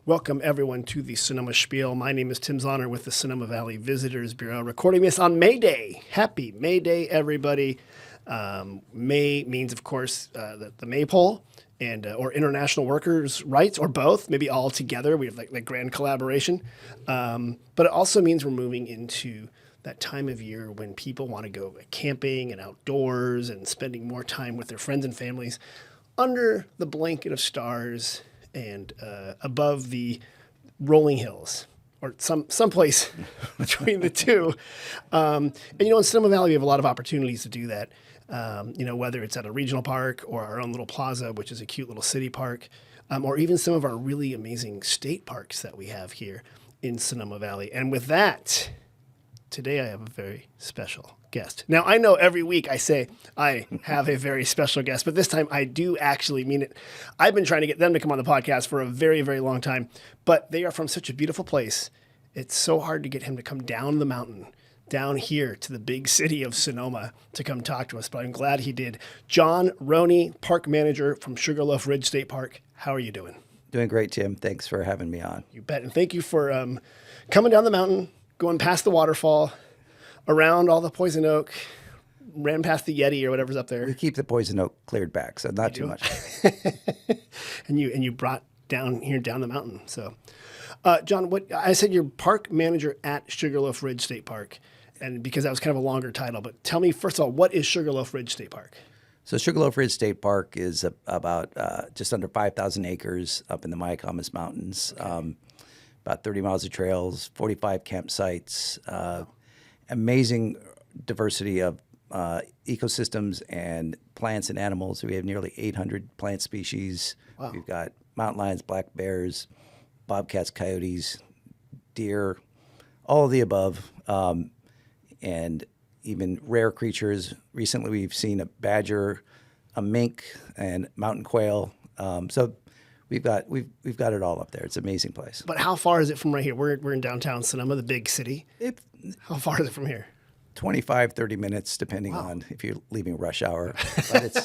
Welcome, everyone, to the Sonoma Spiel. My name is Tim Zahner with the Sonoma Valley Visitors Bureau, recording this on May Day. Happy May Day, everybody. May means, of course, the maypole and or international workers' rights, or both, maybe all together. We have like grand collaboration. But it also means we're moving into that time of year when people want to go camping and outdoors and spending more time with their friends and families under the blanket of stars and above the rolling hills, or someplace between the two. And in Sonoma Valley, we have a lot of opportunities to do that. Whether it's at a regional park or our own little plaza, which is a cute little city park, or even some of our really amazing state parks that we have here in Sonoma Valley. And with that, today I have a very special guest. Now, I know every week I say I have a very special guest, but this time I do actually mean it. I've been trying to get them to come on the podcast for a very, very long time, but they are from such a beautiful place. It's so hard to get him to come down the mountain, down here to the big city of Sonoma to come talk to us, but I'm glad he did. John Roney, park manager from Sugarloaf Ridge State Park. How are you doing? Doing great, Tim. Thanks for having me on. You bet. And thank you for coming down the mountain, going past the waterfall, around all the poison oak, ran past the Yeti or whatever's up there. We keep the poison oak cleared back, so not too much. and you brought down the mountain. So, John, what I said, you're park manager at Sugarloaf Ridge State Park, and because that was kind of a longer title. But tell me, first of all, what is Sugarloaf Ridge State Park? So Sugarloaf Ridge State Park is about just under 5,000 acres up in the Mayacamas Mountains. Okay. About 30 miles of trails, 45 campsites. Amazing diversity of ecosystems and plants and animals. We have nearly 800 plant species. Wow. We've got mountain lions, black bears, bobcats, coyotes, deer, all of the above, and even rare creatures. Recently, we've seen a badger, a mink, and mountain quail. So we've got it all up there. It's an amazing place. But how far is it from right here? We're in downtown Sonoma, the big city. How far is it from here? 25, 30 minutes, depending on if you're leaving rush hour. But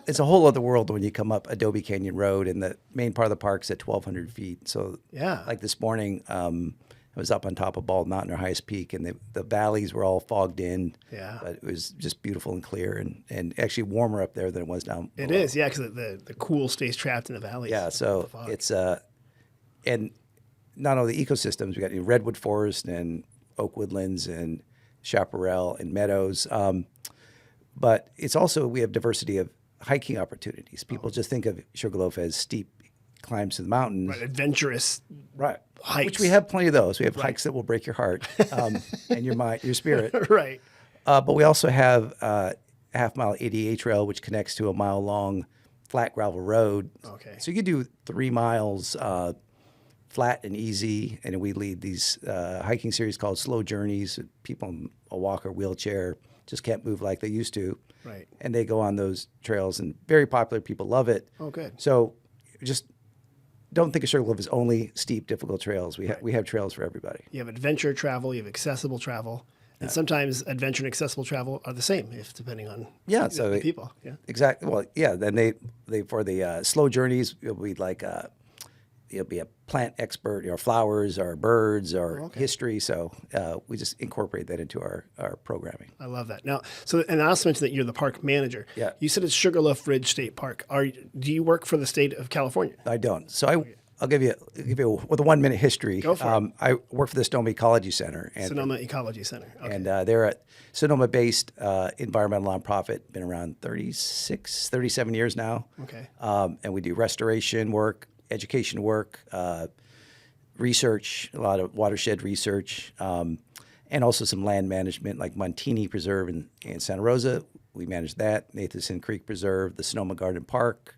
it's a whole other world when you come up Adobe Canyon Road, and the main part of the park's at 1,200 feet. So like this morning, I was up on top of Bald Mountain, our highest peak, and the valleys were all fogged in. Yeah. But it was just beautiful and clear, and actually warmer up there than it was down below. It is, yeah, because the cool stays trapped in the valleys. Yeah, so it's and not only the ecosystems, we got redwood forest and oak woodlands and chaparral and meadows, but it's also, we have diversity of hiking opportunities. People just think of Sugarloaf as steep climbs to the mountains. Right, adventurous hikes. Which we have plenty of those. We have hikes that will break your heart and your spirit. Right. But we also have a half-mile ADA trail, which connects to a mile-long flat gravel road. Okay. So you could do 3 miles flat and easy, and we lead these hiking series called Slow Journeys. People in a walker, wheelchair, just can't move like they used to. Right. And they go on those trails, and very popular. People love it. Oh, good. So just don't think of Sugarloaf as only steep, difficult trails. We have trails for everybody. You have adventure travel, you have accessible travel, and sometimes adventure and accessible travel are the same, depending on the people. Yeah. Exactly. Well, yeah. Then they for the slow journeys, it'll be like you'll be a plant expert, flowers or birds or history. So we just incorporate that into our programming. I love that. Now, and I also mentioned that you're the park manager. Yeah. You said it's Sugarloaf Ridge State Park. Do you work for the state of California? I don't. So I'll give you with a 1-minute history. Go for it. I work for the Sonoma Ecology Center. Sonoma Ecology Center. Okay. And they're a Sonoma-based environmental nonprofit, been around 37 years now. Okay. And we do restoration work, education work, research, a lot of watershed research, and also some land management, like Montini Preserve in Santa Rosa. We manage that. Nathanson Creek Preserve, the Sonoma Garden Park,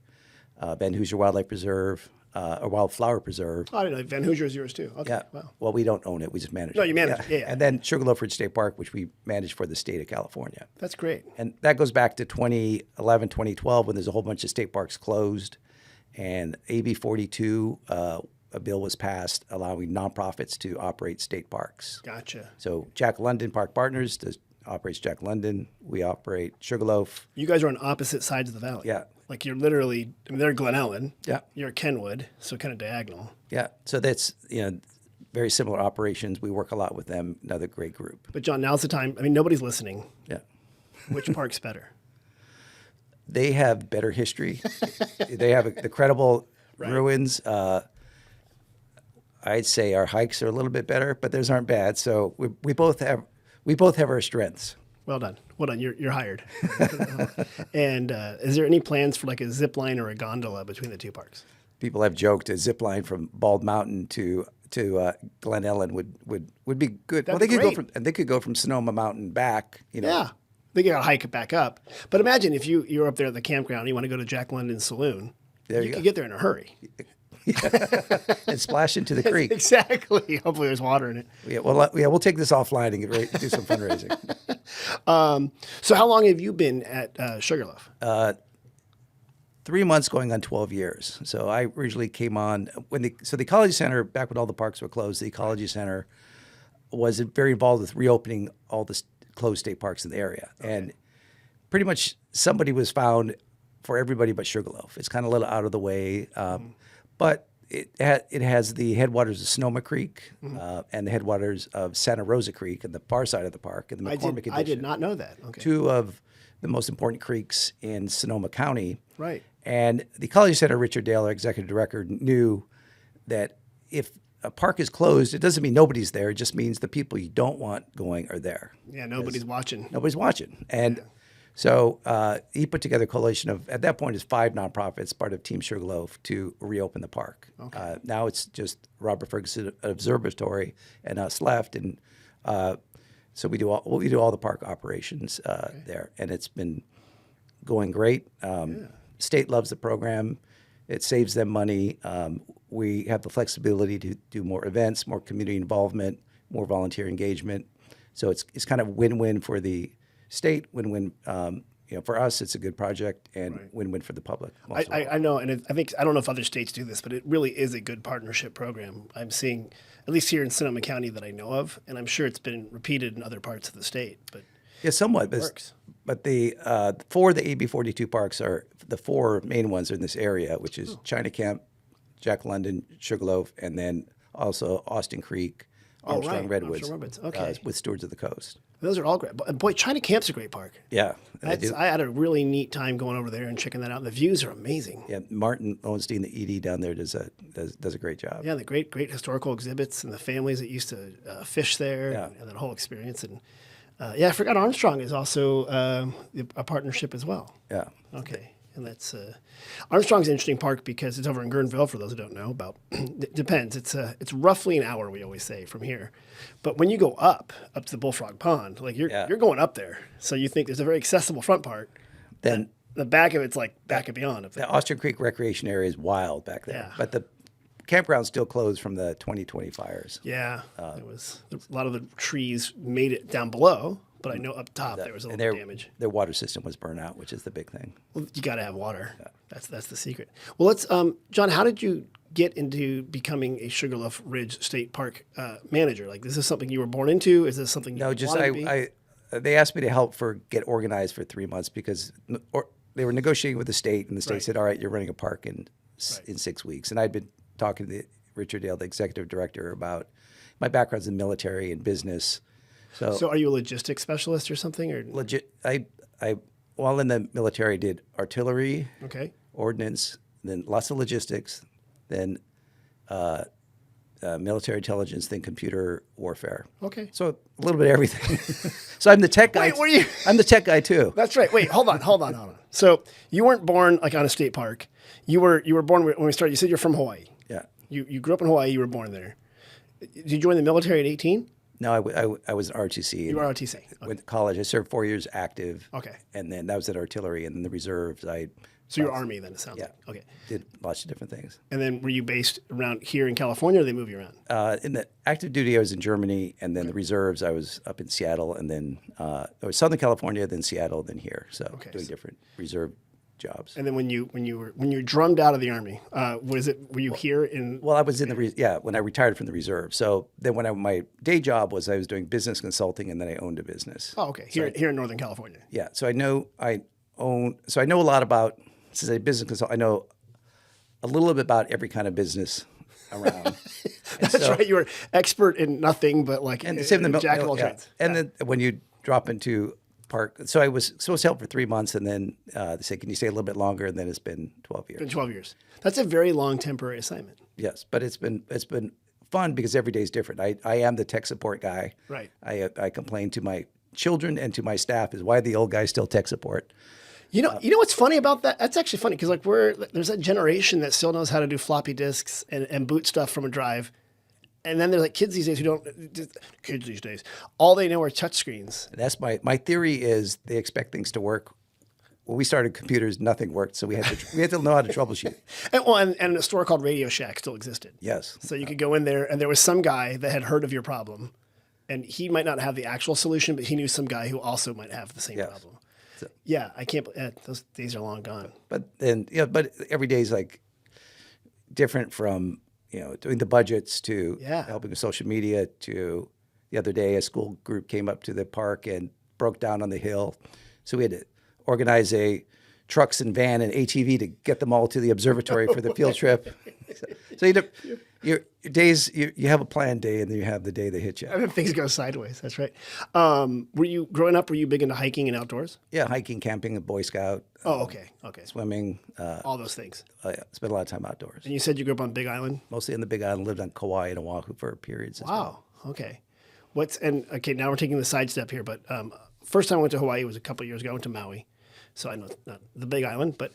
Van Hoosier Wildlife Preserve, a wildflower preserve. Oh, I didn't know. Van Hoosier is yours too. Okay. Yeah. Wow. Well, we don't own it. We just manage it. No, you manage it. Yeah. And then Sugarloaf Ridge State Park, which we manage for the state of California. That's great. And that goes back to 2011, 2012, when there's a whole bunch of state parks closed. And AB 42, a bill was passed allowing nonprofits to operate state parks. Gotcha. So Jack London Park Partners operates Jack London. We operate Sugarloaf. You guys are on opposite sides of the valley. Yeah. Like you're literally, I mean, they're Glen Ellen. Yeah. You're Kenwood, so kind of diagonal. Yeah. So that's, very similar operations. We work a lot with them. Another great group. But John, now's the time. I mean, nobody's listening. Yeah. Which park's better? They have better history. They have the credible ruins. I'd say our hikes are a little bit better, but theirs aren't bad. So we both have our strengths. Well done. Well done. You're hired. And is there any plans for like a zip line or a gondola between the two parks? People have joked a zip line from Bald Mountain to Glen Ellen would be good. That'd they be could great. they could go from Sonoma Mountain back. Yeah. They got to hike it back up. But imagine if you're up there at the campground and you want to go to Jack London's saloon. There You you could go. get there in a hurry. And splash into the creek. Exactly. Hopefully there's water in it. Yeah, well, we'll take this offline and get ready to do some fundraising. So how long have you been at Sugarloaf? 3 months going on 12 years. So I originally came on the Ecology Center, back when all the parks were closed, the Ecology Center was very involved with reopening all the closed state parks in the area. Okay. And pretty much somebody was found for everybody but Sugarloaf. It's kind of a little out of the way, but it has the headwaters of Sonoma Creek and the headwaters of Santa Rosa Creek on the far side of the park. And the McCormick I did not know that. Okay. Two of the most important creeks in Sonoma County. Right. And the Ecology Center, Richard Dale, our executive director, knew that if a park is closed, it doesn't mean nobody's there. It just means the people you don't want going are there. Yeah, nobody's watching. Nobody's watching. And so he put together a coalition of, at that point, it's 5 nonprofits, part of Team Sugarloaf, to reopen the park. Okay. Now it's just Robert Ferguson Observatory and us left. And so we do all the park operations there. And it's been going great. State loves the program. It saves them money. We have the flexibility to do more events, more community involvement, more volunteer engagement. So it's kind of win-win for the state, win-win. For us, it's a good project, and win-win for the public. I know, and I don't know if other states do this, but it really is a good partnership program. I'm seeing, at least here in Sonoma County, that I know of, and I'm sure it's been repeated in other parts of the state. But yeah, somewhat. it works. But the 4 of the AB 42 parks are the 4 main ones are in this area, which is China Camp, Jack London, Sugarloaf, and then also Austin Creek, Armstrong Redwoods, Okay. with Stewards of the Coast. Those are all great. And boy, China Camp's a great park. Yeah, I had a really neat time going over there and checking that out. The views are amazing. yeah. Martin Lowenstein, the ED down there, does a great job. Yeah, the great historical exhibits and the families that used to fish there and that whole experience. And I forgot Armstrong is also a partnership as well. Yeah. Okay. And that's Armstrong's an interesting park because it's over in Guerneville. For those who don't know, about it depends. It's roughly an hour, we always say, from here. But when you go up to the Bullfrog Pond, like you're going up there, so you think there's a very accessible front part. Then the back of it's like back and beyond up there. the Austin Creek Recreation Area is wild back there, Yeah. but the campground's still closed from the 2020 fires. Yeah, it was a lot of the trees made it down below, but I know up top there was a little damage. Their water system was burnt out, which is the big thing. Well, you got to have water. Yeah. That's the secret. Well, let's John, how did you get into becoming a Sugarloaf Ridge State Park manager? Like, is this something you were born into? Is this something you wanted to be? They asked me to help get organized for 3 months because they were negotiating with the state, and the state said, "All right, you're running a park in 6 weeks." And I'd been talking to Richard Dale, the executive director, about my background's in military and business. So are you a logistics specialist or something? Or While in the military, I did artillery, ordnance, then lots of logistics, then military intelligence, then computer warfare. Okay. So a little bit of everything. So I'm the tech guy. Wait, were you? I'm the tech guy too. That's right. Wait, hold on. So you weren't born like on a state park. You were born when we started. You said you're from Hawaii. Yeah. You grew up in Hawaii. You were born there. Did you join the military at 18? No, I was an ROTC. You were ROTC. Okay. Went to college. I served 4 years active. Okay. And then that was at artillery, and then the reserves. So you're Army then, it sounds like. Okay. Did lots of different things. And then were you based around here in California, or did they move you around? In the active duty, I was in Germany, and then the reserves, I was up in Seattle, and then I was Southern California, then Seattle, then here. So doing different reserve jobs. And then when you drummed out of the Army, were you here in? Well, I was in when I retired from the reserve. So then my day job was I was doing business consulting, and then I owned a business. Oh, okay. Here in Northern California. Yeah. So I know a lot about since I'm a business consultant, I know a little bit about every kind of business around. That's right. You were expert in nothing but like And same in the jack of all trades. And then when you drop into park, so I was supposed to help for 3 months, and then they said, "Can you stay a little bit longer?" And then it's been 12 years. Been 12 years. That's a very long temporary assignment. Yes, but it's been fun because every day is different. I am the tech support guy. Right. I complain to my children and to my staff is why the old guy still tech support. You know what's funny about that? That's actually funny because like there's that generation that still knows how to do floppy disks and boot stuff from a drive. And then there's like kids these days who don't, kids these days, all they know are touch screens. That's my theory is they expect things to work. When we started computers, nothing worked. So we had to know how to troubleshoot. And a store called Radio Shack still existed. Yes. So you could go in there and there was some guy that had heard of your problem. And he might not have the actual solution, but he knew some guy who also might have the same problem. So, yeah, I can't. Those days are long gone. But then, but every day is like different from doing the budgets to helping with social media to the other day a school group came up to the park and broke down on the hill, so we had to organize a trucks and van and ATV to get them all to the observatory for the field trip. So your days, you have a planned day, and then you have the day that hit you. I mean, things go sideways. That's right. Were you growing up? Were you big into hiking and outdoors? Yeah, hiking, camping, a Boy Scout. Oh, okay. Swimming. All those things. Spent a lot of time outdoors. And you said you grew up on Big Island? Mostly on the Big Island. Lived on Kauai and Oahu for periods. Wow. Okay. Now we're taking the sidestep here, but first time I went to Hawaii was a couple of years ago. I went to Maui, so I know it's not the Big Island. But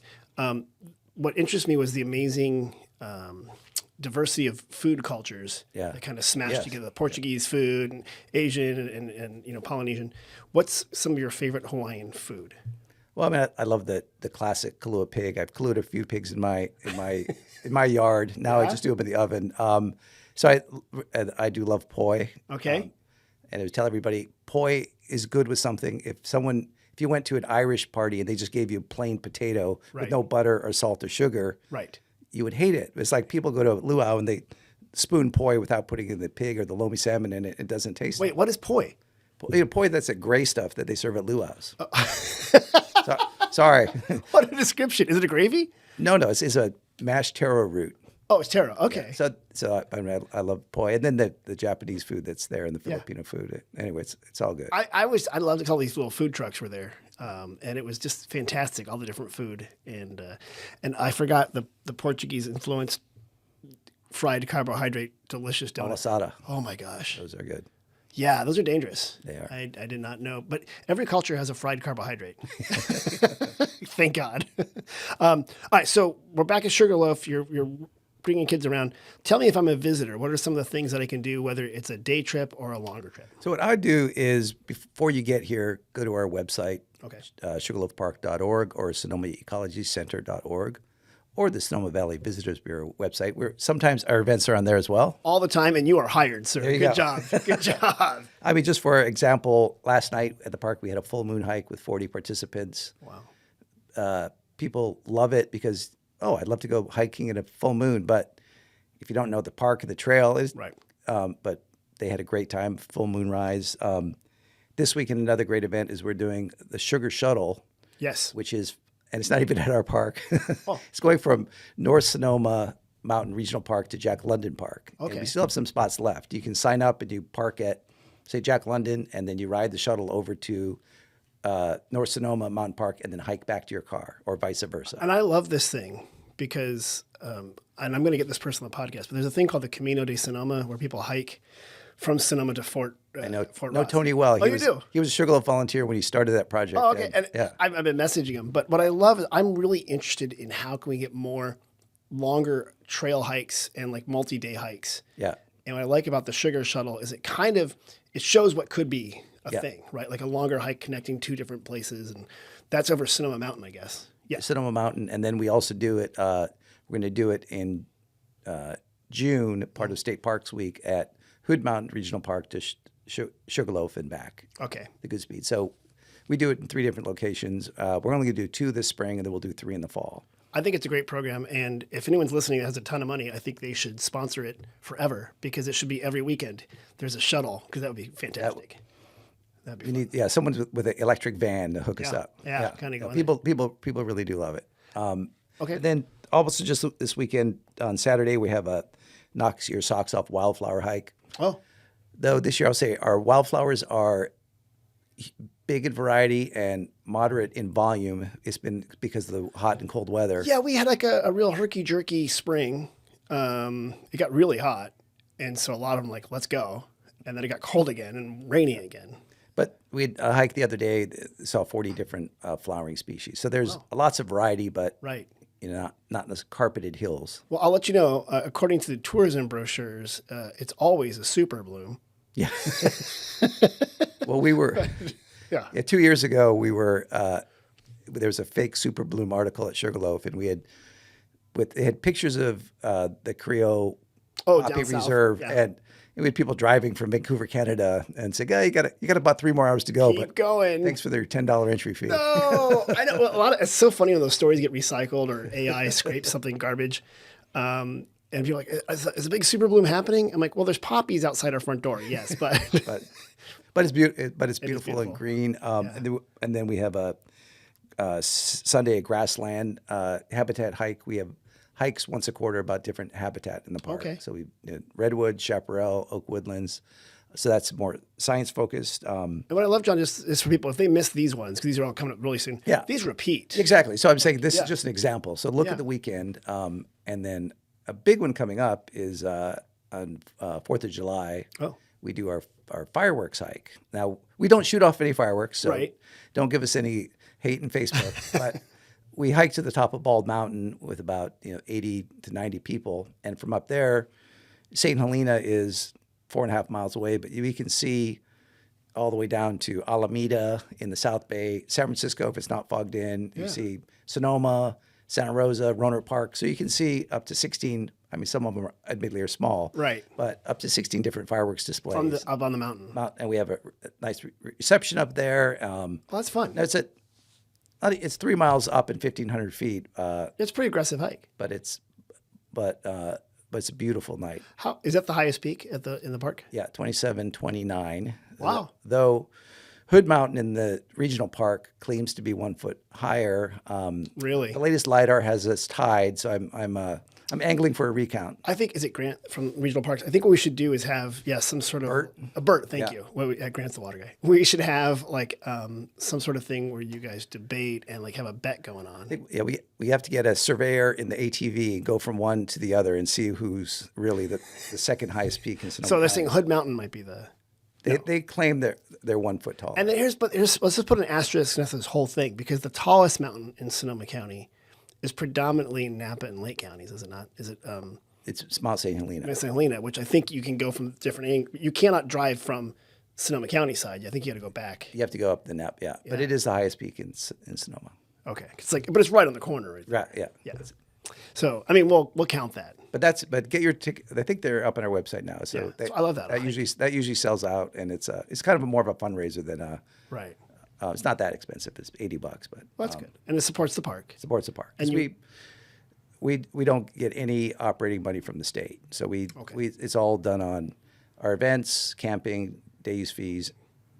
what interested me was the amazing diversity of food cultures that kind of smashed together. The Portuguese food and Asian and Polynesian. What's some of your favorite Hawaiian food? Well, I mean, I love the classic Kahlua pig. I've Kahlua'd a few pigs in my yard. Now I just do them in the oven. So I do love poi. Okay. And I would tell everybody, poi is good with something. If you went to an Irish party and they just gave you plain potato with no butter or salt or sugar, right, you would hate it. It's like people go to a luau and they spoon poi without putting in the pig or the lomi salmon in it. It doesn't taste. Wait, what is poi? Poi, that's a gray stuff that they serve at luau's. Sorry. What a description. Is it a gravy? No, it's a mashed taro root. Oh, it's taro. Okay. Yeah, so I love poi, and then the Japanese food that's there and the Filipino food. Anyway, it's all good. I loved it. All these little food trucks were there, and it was just fantastic. All the different food, and I forgot the Portuguese influenced fried carbohydrate delicious donut. Malasada. Oh my gosh, those are good. Yeah, those are dangerous. They are. I did not know, but every culture has a fried carbohydrate. Thank God. All right, so we're back at Sugarloaf. You're bringing kids around. Tell me if I'm a visitor, what are some of the things that I can do, whether it's a day trip or a longer trip? So what I do is before you get here, go to our website, sugarloafpark.org or sonomaecologycenter.org. or the Sonoma Valley Visitors Bureau website, where sometimes our events are on there as well. All the time, and you are hired, sir. Good job. Good job. I mean, just for example, last night at the park, we had a full moon hike with 40 participants. Wow. People love it because, I'd love to go hiking in a full moon, but if you don't know the park and the trail is right. But they had a great time, full moon rise. This weekend, another great event is we're doing the Sugar Shuttle. Yes. Which is, and it's not even at our park. It's going from North Sonoma Mountain Regional Park to Jack London Park. Okay. And we still have some spots left. You can sign up and you park at, say, Jack London, and then you ride the shuttle over to North Sonoma Mountain Park and then hike back to your car, or vice versa. And I love this thing because, and I'm going to get this person on the podcast, but there's a thing called the Camino de Sonoma where people hike from Sonoma to Fort I know Ross. Tony well. You do? He was a Sugarloaf volunteer when he started that project. Oh, okay. And I've been messaging him. But what I love is I'm really interested in how can we get more longer trail hikes and like multi-day hikes. Yeah. And what I like about the Sugar Shuttle is it shows what could be a thing, right? Like a longer hike connecting two different places. And that's over Sonoma Mountain, I guess. Yeah. Sonoma Mountain. And then we also do it, we're going to do it in June, part of State Parks Week at Hood Mountain Regional Park to Sugarloaf and back. Okay. The good speed. So we do it in 3 different locations. We're only going to do 2 this spring, and then we'll do 3 in the fall. I think it's a great program. And if anyone's listening that has a ton of money, I think they should sponsor it forever because it should be every weekend. There's a shuttle because that would be fantastic. That'd be fun. Someone with an electric van to hook us up. Yeah, kind of going. People really do love it. Okay. And then also just this weekend on Saturday, we have a Knocks Your Socks Off wildflower hike. Oh, Though this year I'll say our wildflowers are big in variety and moderate in volume. It's been because of the hot and cold weather. yeah, we had like a real herky-jerky spring. It got really hot, and so a lot of them like, let's go. And then it got cold again and rainy again. But we had a hike the other day, saw 40 different flowering species. So there's lots of variety, but Right. not in the carpeted hills. Well, I'll let you know, according to the tourism brochures, it's always a super bloom. Yeah. Well, we were, Yeah. 2 years ago, we were, there was a fake super bloom article at Sugarloaf, and it had pictures of the Creole Poppy down south. Reserve, Yeah. and we had people driving from Vancouver, Canada, and saying, "Oh, you got about 3 more hours to go, Keep but going. thanks for their $10 entry fee." No, I know it's so funny when those stories get recycled or AI scrapes something garbage. And people are like, is a big super bloom happening? I'm like, well, there's poppies outside our front door. Yes, but But it's beautiful. But it's beautiful beautiful. and green. And then we have a Sunday grassland habitat hike. We have hikes once a quarter about different habitat in the park. Okay. So we redwood, chaparral, oak woodlands. So that's more science focused. and what I love, John, just is for people, if they miss these ones, because these are all coming up really soon, Yeah. these repeat. Exactly. So I'm saying this Yeah. is just an example. So look Yeah. at the weekend, and then a big one coming up is on 4th of July. Oh. We do our fireworks hike. Now we don't shoot off any fireworks, so Right. don't give us any hate in Facebook. But we hike to the top of Bald Mountain with about 80 to 90 people, and from up there, St. Helena is 4.5 miles away, but we can see all the way down to Alameda in the South Bay, San Francisco if it's not fogged in. You see Sonoma, Santa Rosa, Rohnert Park. So you can see up to 16. I mean, some of them admittedly are small, Right. But up to 16 different fireworks displays. Up on the mountain. And we have a nice reception up there. Well, that's fun. It's 3 miles up and 1,500 feet, It's a pretty aggressive hike. but it's a beautiful night. How is that the highest peak in the park? Yeah, 2729. Wow. Though Hood Mountain in the regional park claims to be 1 foot higher. Really? The latest LiDAR has us tied, so I'm angling for a recount. I think, is it Grant from Regional Parks? I think what we should do is have, some sort of a Bert. Thank you. Well, Grant's the water guy. We should have like some sort of thing where you guys debate and like have a bet going on. We have to get a surveyor in the ATV and go from one to the other and see who's really the second highest peak in Sonoma. So they're County. saying Hood Mountain might be the. They claim they're 1 foot tall. And then let's just put an asterisk next to this whole thing, because the tallest mountain in Sonoma County is predominantly Napa and Lake counties, is it not? Is it It's Mount St. Helena. St. Helena, which I think you can go from different angles. You cannot drive from Sonoma County side. I think you got to go back. You have to go up the Nap, yeah. But it is the highest peak in Sonoma. Okay, but it's right on the corner, right? Right, yeah. Yeah. So I mean, we'll count that. But get your ticket. I think they're up on our website now. So I love that. That usually sells out, and it's kind of more of a fundraiser than Right. it's not that expensive. It's $80, but Well, that's good, and it supports the park. supports the park. And we don't get any operating money from the state, so it's all done on our events, camping, day use fees,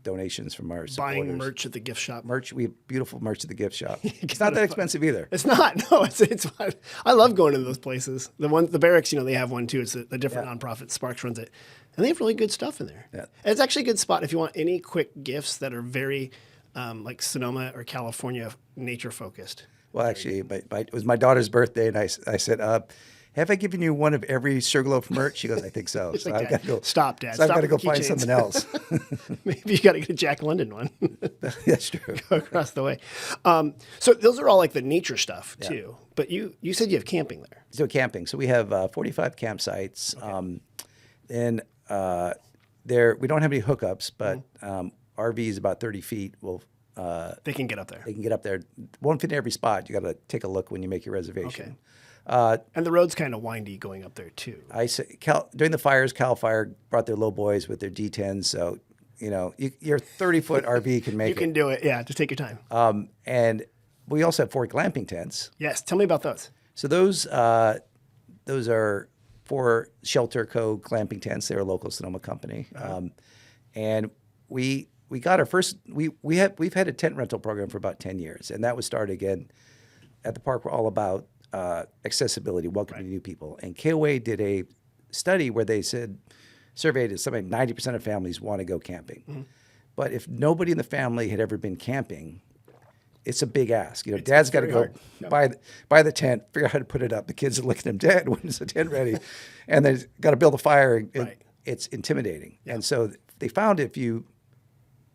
donations from our supporters. Buying merch at the gift shop. Merch. We have beautiful merch at the gift shop. It's not that expensive either. It's not. No, it's fun. I love going to those places. The barracks, they have one too. It's a different nonprofit. Sparks runs it, and they have really good stuff in there. Yeah. And it's actually a good spot if you want any quick gifts that are very like Sonoma or California nature focused. Well, actually, it was my daughter's birthday, and I said, "Have I given you one of every Sugarloaf merch?" She goes, "I think so." So I've got to go. Stop, Dad. So I've Stop got to go with the find keychains. something else. Maybe you got to get a Jack London one. That's true. Go across the way. So those are all like the nature stuff too. But you said you have camping there. So camping. So we have 45 campsites. And there we don't have any hookups, but RV is about 30 feet. They can get up there. They can get up there. Won't fit in every spot. You got to take a look when you make your reservation. And the road's kind of windy going up there too. During the fires, Cal Fire brought their low boys with their D10s. So, your 30-foot RV can make You can do it. Yeah, just take your time. And we also have 4 glamping tents. Yes, tell me about those. So those are 4 Shelter Co. glamping tents. They're a local Sonoma company. And we got our first. We've had a tent rental program for about 10 years, and that was started again at the park were all about accessibility, welcoming new people. And KOA did a study where they surveyed something like 90% of families want to go camping. But if nobody in the family had ever been camping, it's a big ask. Dad's got to go buy the tent, figure out how to put it up. The kids are looking at him, Dad, when is the tent ready? And then got to build a fire. It's intimidating. And so they found if you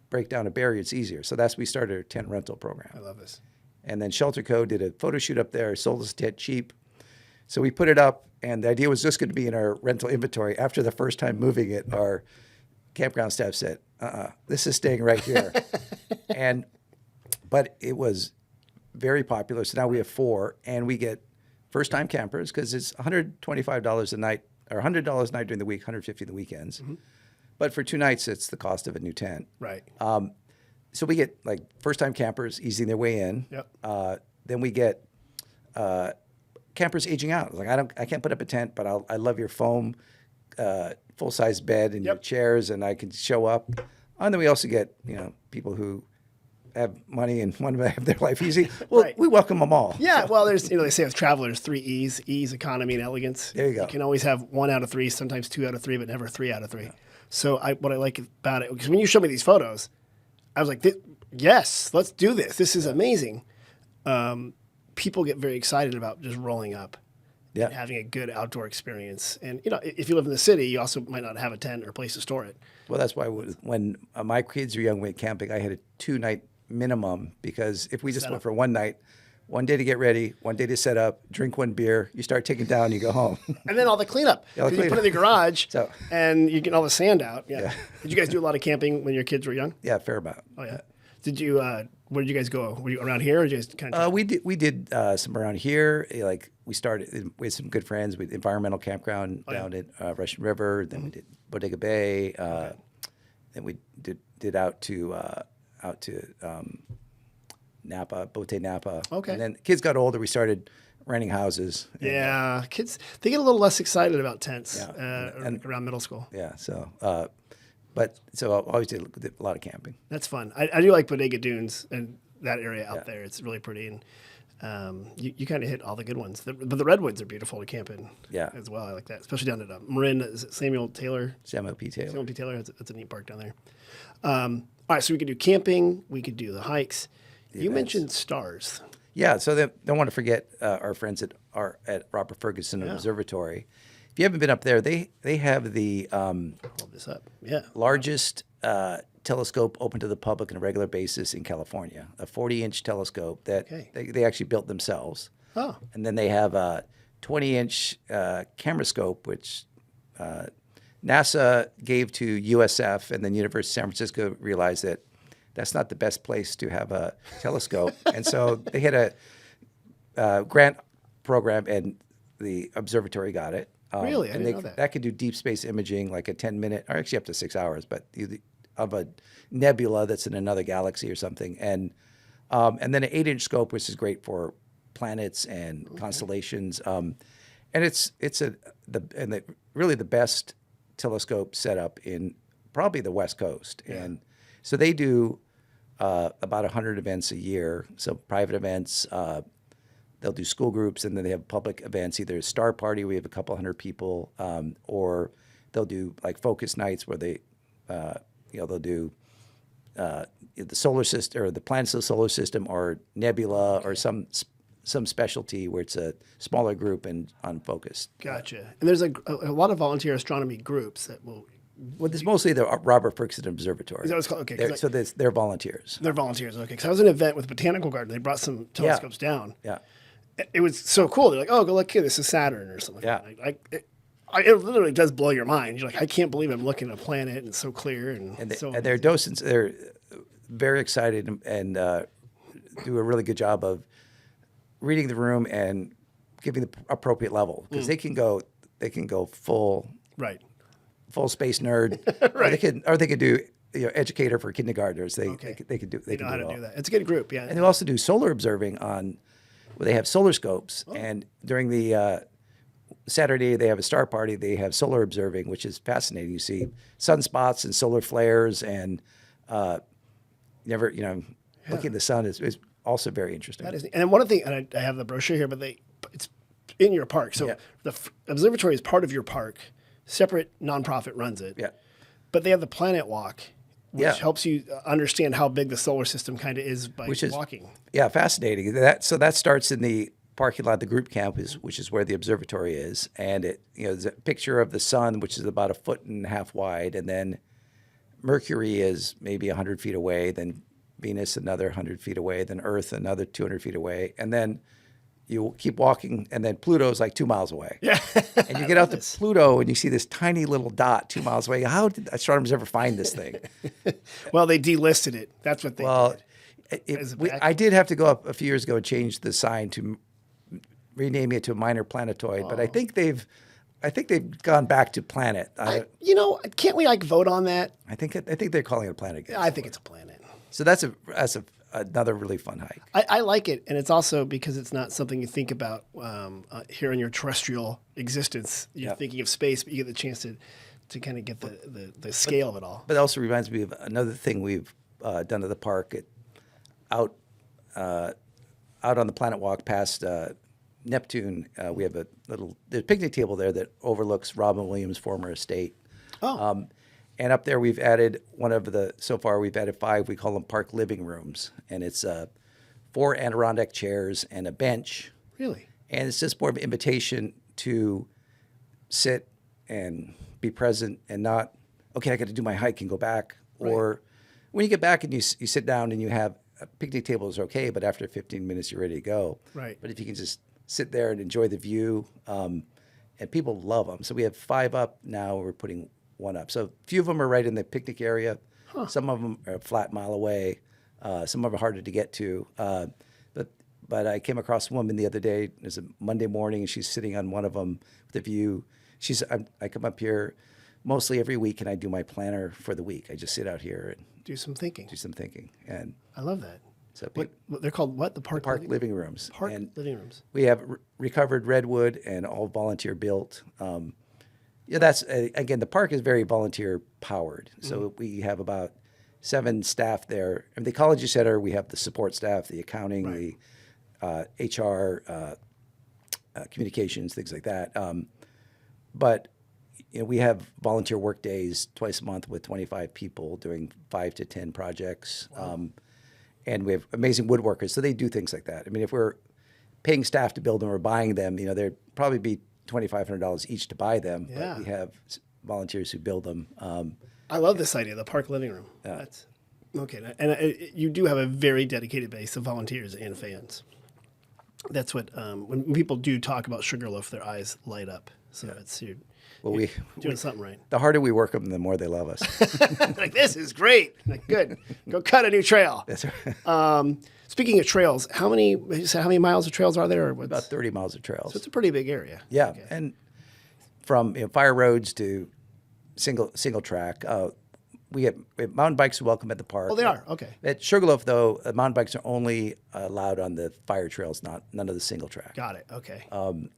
break down a barrier, it's easier. So we started a tent rental program. I love this. And then Shelter Co. did a photo shoot up there, sold us a tent cheap. So we put it up, and the idea was just going to be in our rental inventory. After the first time moving it, our campground staff said, this is staying right here. But it was very popular. So now we have 4, and we get first-time campers because it's $125 a night, or $100 a night during the week, $150 the weekends. But for 2 nights, it's the cost of a new tent. Right. So we get like first-time campers easing their way in. Then we get campers aging out. Like I can't put up a tent, but I love your foam full-size bed and your chairs, and I can show up. And then we also get people who have money and want to have their life easy. Well, we welcome them all. Yeah, well, there's they say with travelers 3 E's: ease, economy, and elegance. There you go. You can always have 1 out of 3, sometimes 2 out of 3, but never 3 out of 3. So what I like about it, because when you showed me these photos, I was like, yes, let's do this. This is amazing. People get very excited about just rolling up and having a good outdoor experience. And, if you live in the city, you also might not have a tent or a place to store it. Well, that's why when my kids were young, went camping, I had a 2-night minimum, because if we just went for 1 night, 1 day to get ready, 1 day to set up, drink 1 beer, you start taking down, you go home. And then all the cleanup. You put it in the garage, and you get all the sand out. Yeah. Did you guys do a lot of camping when your kids were young? Yeah, fair amount. Oh, yeah. Did you, where did you guys go? Were you around here, or did you guys kind of? We did some around here. Like we started with some good friends. We environmental campground down at Russian River. Then we did Bodega Bay. Then we did out to Napa, Bote Napa. Okay. And then kids got older. We started renting houses. Yeah, kids, they get a little less excited about tents around middle school. Yeah. So, so I always did a lot of camping. That's fun. I do like Bodega Dunes and that area out there. It's really pretty, and you kind of hit all the good ones. But the redwoods are beautiful to camp in. As well. I like that, especially down at Marin. Is it Samuel Taylor? Samuel P. Taylor. That's a neat park down there. All right, so we could do camping. We could do the hikes. You mentioned stars. Yeah, so don't want to forget our friends at Robert Ferguson Observatory. If you haven't been up there, they have the Hold this up. Yeah. largest telescope open to the public on a regular basis in California, a 40-inch telescope that they actually built themselves. Oh. And then they have a 20-inch camerascope, which NASA gave to USF, and then University of San Francisco realized that that's not the best place to have a telescope. And so they had a grant program, and the observatory got it. Really? I didn't know that. That could do deep space imaging, like a 10-minute, or actually up to 6 hours, but of a nebula that's in another galaxy or something. And then an 8-inch scope, which is great for planets and constellations. And it's really the best telescope setup in probably the West Coast. Yeah. And so they do about 100 events a year. So private events, they'll do school groups, and then they have public events, either a star party, we have a couple hundred people, or they'll do like focus nights where they'll do the solar system or the planets of the solar system, or nebula, or some specialty where it's a smaller group and unfocused. Gotcha. And there's a lot of volunteer astronomy groups that will. Well, there's mostly the Robert Ferguson Observatory. Is that what it's called? Okay. So they're volunteers. They're volunteers. Okay. Because I was at an event with Botanical Garden. They brought some telescopes down. Yeah. It was so cool. They're like, "Oh, go look here. This is Saturn or something." Yeah. It literally does blow your mind. You're like, I can't believe I'm looking at a planet and it's so clear and their docents, they're very excited and do a really good job of reading the room and giving the appropriate level, because they can go full space nerd, right. or they could do educator for kindergartners. They know how to do that. It's a good group, yeah. And they also do solar observing where they have solar scopes, and during the Saturday they have a star party. They have solar observing, which is fascinating. You see sunspots and solar flares, and looking at the sun is also very interesting. That is, and one of the things, and I have the brochure here, but it's in your park. So Yeah. the observatory is part of your park. Separate nonprofit runs it. Yeah. But they have the Planet Walk, which Yeah. helps you understand how big the solar system kind of is by walking. Yeah, fascinating. So that starts in the parking lot, the group campus, which is where the observatory is, and there's a picture of the sun, which is about 1.5 feet wide, and then Mercury is maybe 100 feet away, then Venus another 100 feet away, then Earth another 200 feet away, and then you keep walking, and then Pluto's like 2 miles away. Yeah. And you get out to Pluto, and you see this tiny little dot 2 miles away. How did astronomers ever find this thing? Well, they delisted it. That's what they did. I did have to go up a few years ago and change the sign to rename it to a minor planetoid, but I think they've gone back to planet. Can't we vote on that? I think they're calling it a planet again. I think it's a planet. So that's another really fun hike. I like it, and it's also because it's not something you think about here in your terrestrial existence. You're thinking of space, but you get the chance to kind of get the scale of it all. But it also reminds me of another thing we've done at the park. Out on the Planet Walk past Neptune, we have there's a picnic table there that overlooks Robin Williams' former estate. Oh. And up there, so far we've added 5, we call them park living rooms. And it's 4 Adirondack chairs and a bench. Really? And it's just more of an invitation to sit and be present and not, okay, I got to do my hike and go back. Right. Or when you get back and you sit down and you have a picnic table is okay, but after 15 minutes, you're ready to go. Right. But if you can just sit there and enjoy the view, and people love them. So we have 5 up now. We're putting 1 up. So a few of them are right in the picnic area. Huh. Some of them are a flat mile away. Some of them are harder to get to. But I came across a woman the other day. It was a Monday morning, and she's sitting on one of them with a view. I come up here mostly every week, and I do my planner for the week. I just sit out here and do some thinking. And I love that. So they're called what? The park living rooms. Park living rooms. We have recovered redwood and all volunteer built. That's again, the park is very volunteer powered. So we have about 7 staff there. And the Ecology Center, we have the support staff, the accounting, the HR, communications, things like that. But we have volunteer work days twice a month with 25 people doing 5 to 10 projects. Wow. And we have amazing woodworkers, so they do things like that. I mean, if we're paying staff to build them or buying them, there'd probably be $2,500 each to buy them. Yeah. But we have volunteers who build them. I love this idea, the park living room. That's okay. And you do have a very dedicated base of volunteers and fans. That's what when people do talk about Sugarloaf, their eyes light up. So you're doing something right. The harder we work them, the more they love us. Like, this is great. Like, good. Go cut a new trail. That's right. Speaking of trails, how many miles of trails are there? Or about 30 miles of trails. So it's a pretty big area. Yeah, okay. And from fire roads to single track. We have mountain bikes welcome at the park. Oh, they are? Okay. At Sugarloaf, though, mountain bikes are only allowed on the fire trails, none of the single track. Got it. Okay.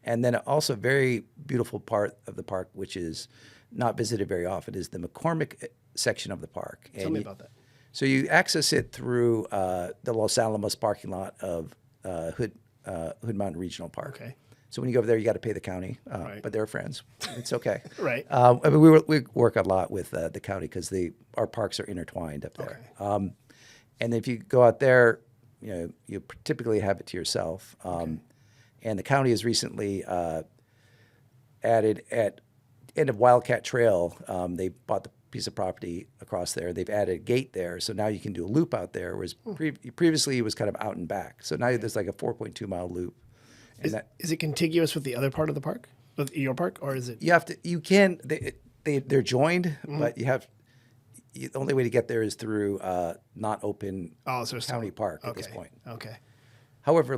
And then also a very beautiful part of the park, which is not visited very often, is the McCormick section of the park. Tell me about that. So you access it through the Los Alamos parking lot of Hood Mountain Regional Park. Okay. So when you go over there, you got to pay the county, Right. but they're friends. It's okay. Right. I mean, we work a lot with the county because our parks are intertwined up there. Okay. And if you go out there, you typically have it to yourself. And the county has recently added at end of Wildcat Trail. They bought the piece of property across there. They've added a gate there, so now you can do a loop out there. Whereas previously it was kind of out and back. So now there's like a 4.2 mile loop. Is it contiguous with the other part of the park, with your park, or is it? They're joined, but the only way to get there is through not open county park at this point. Okay. However,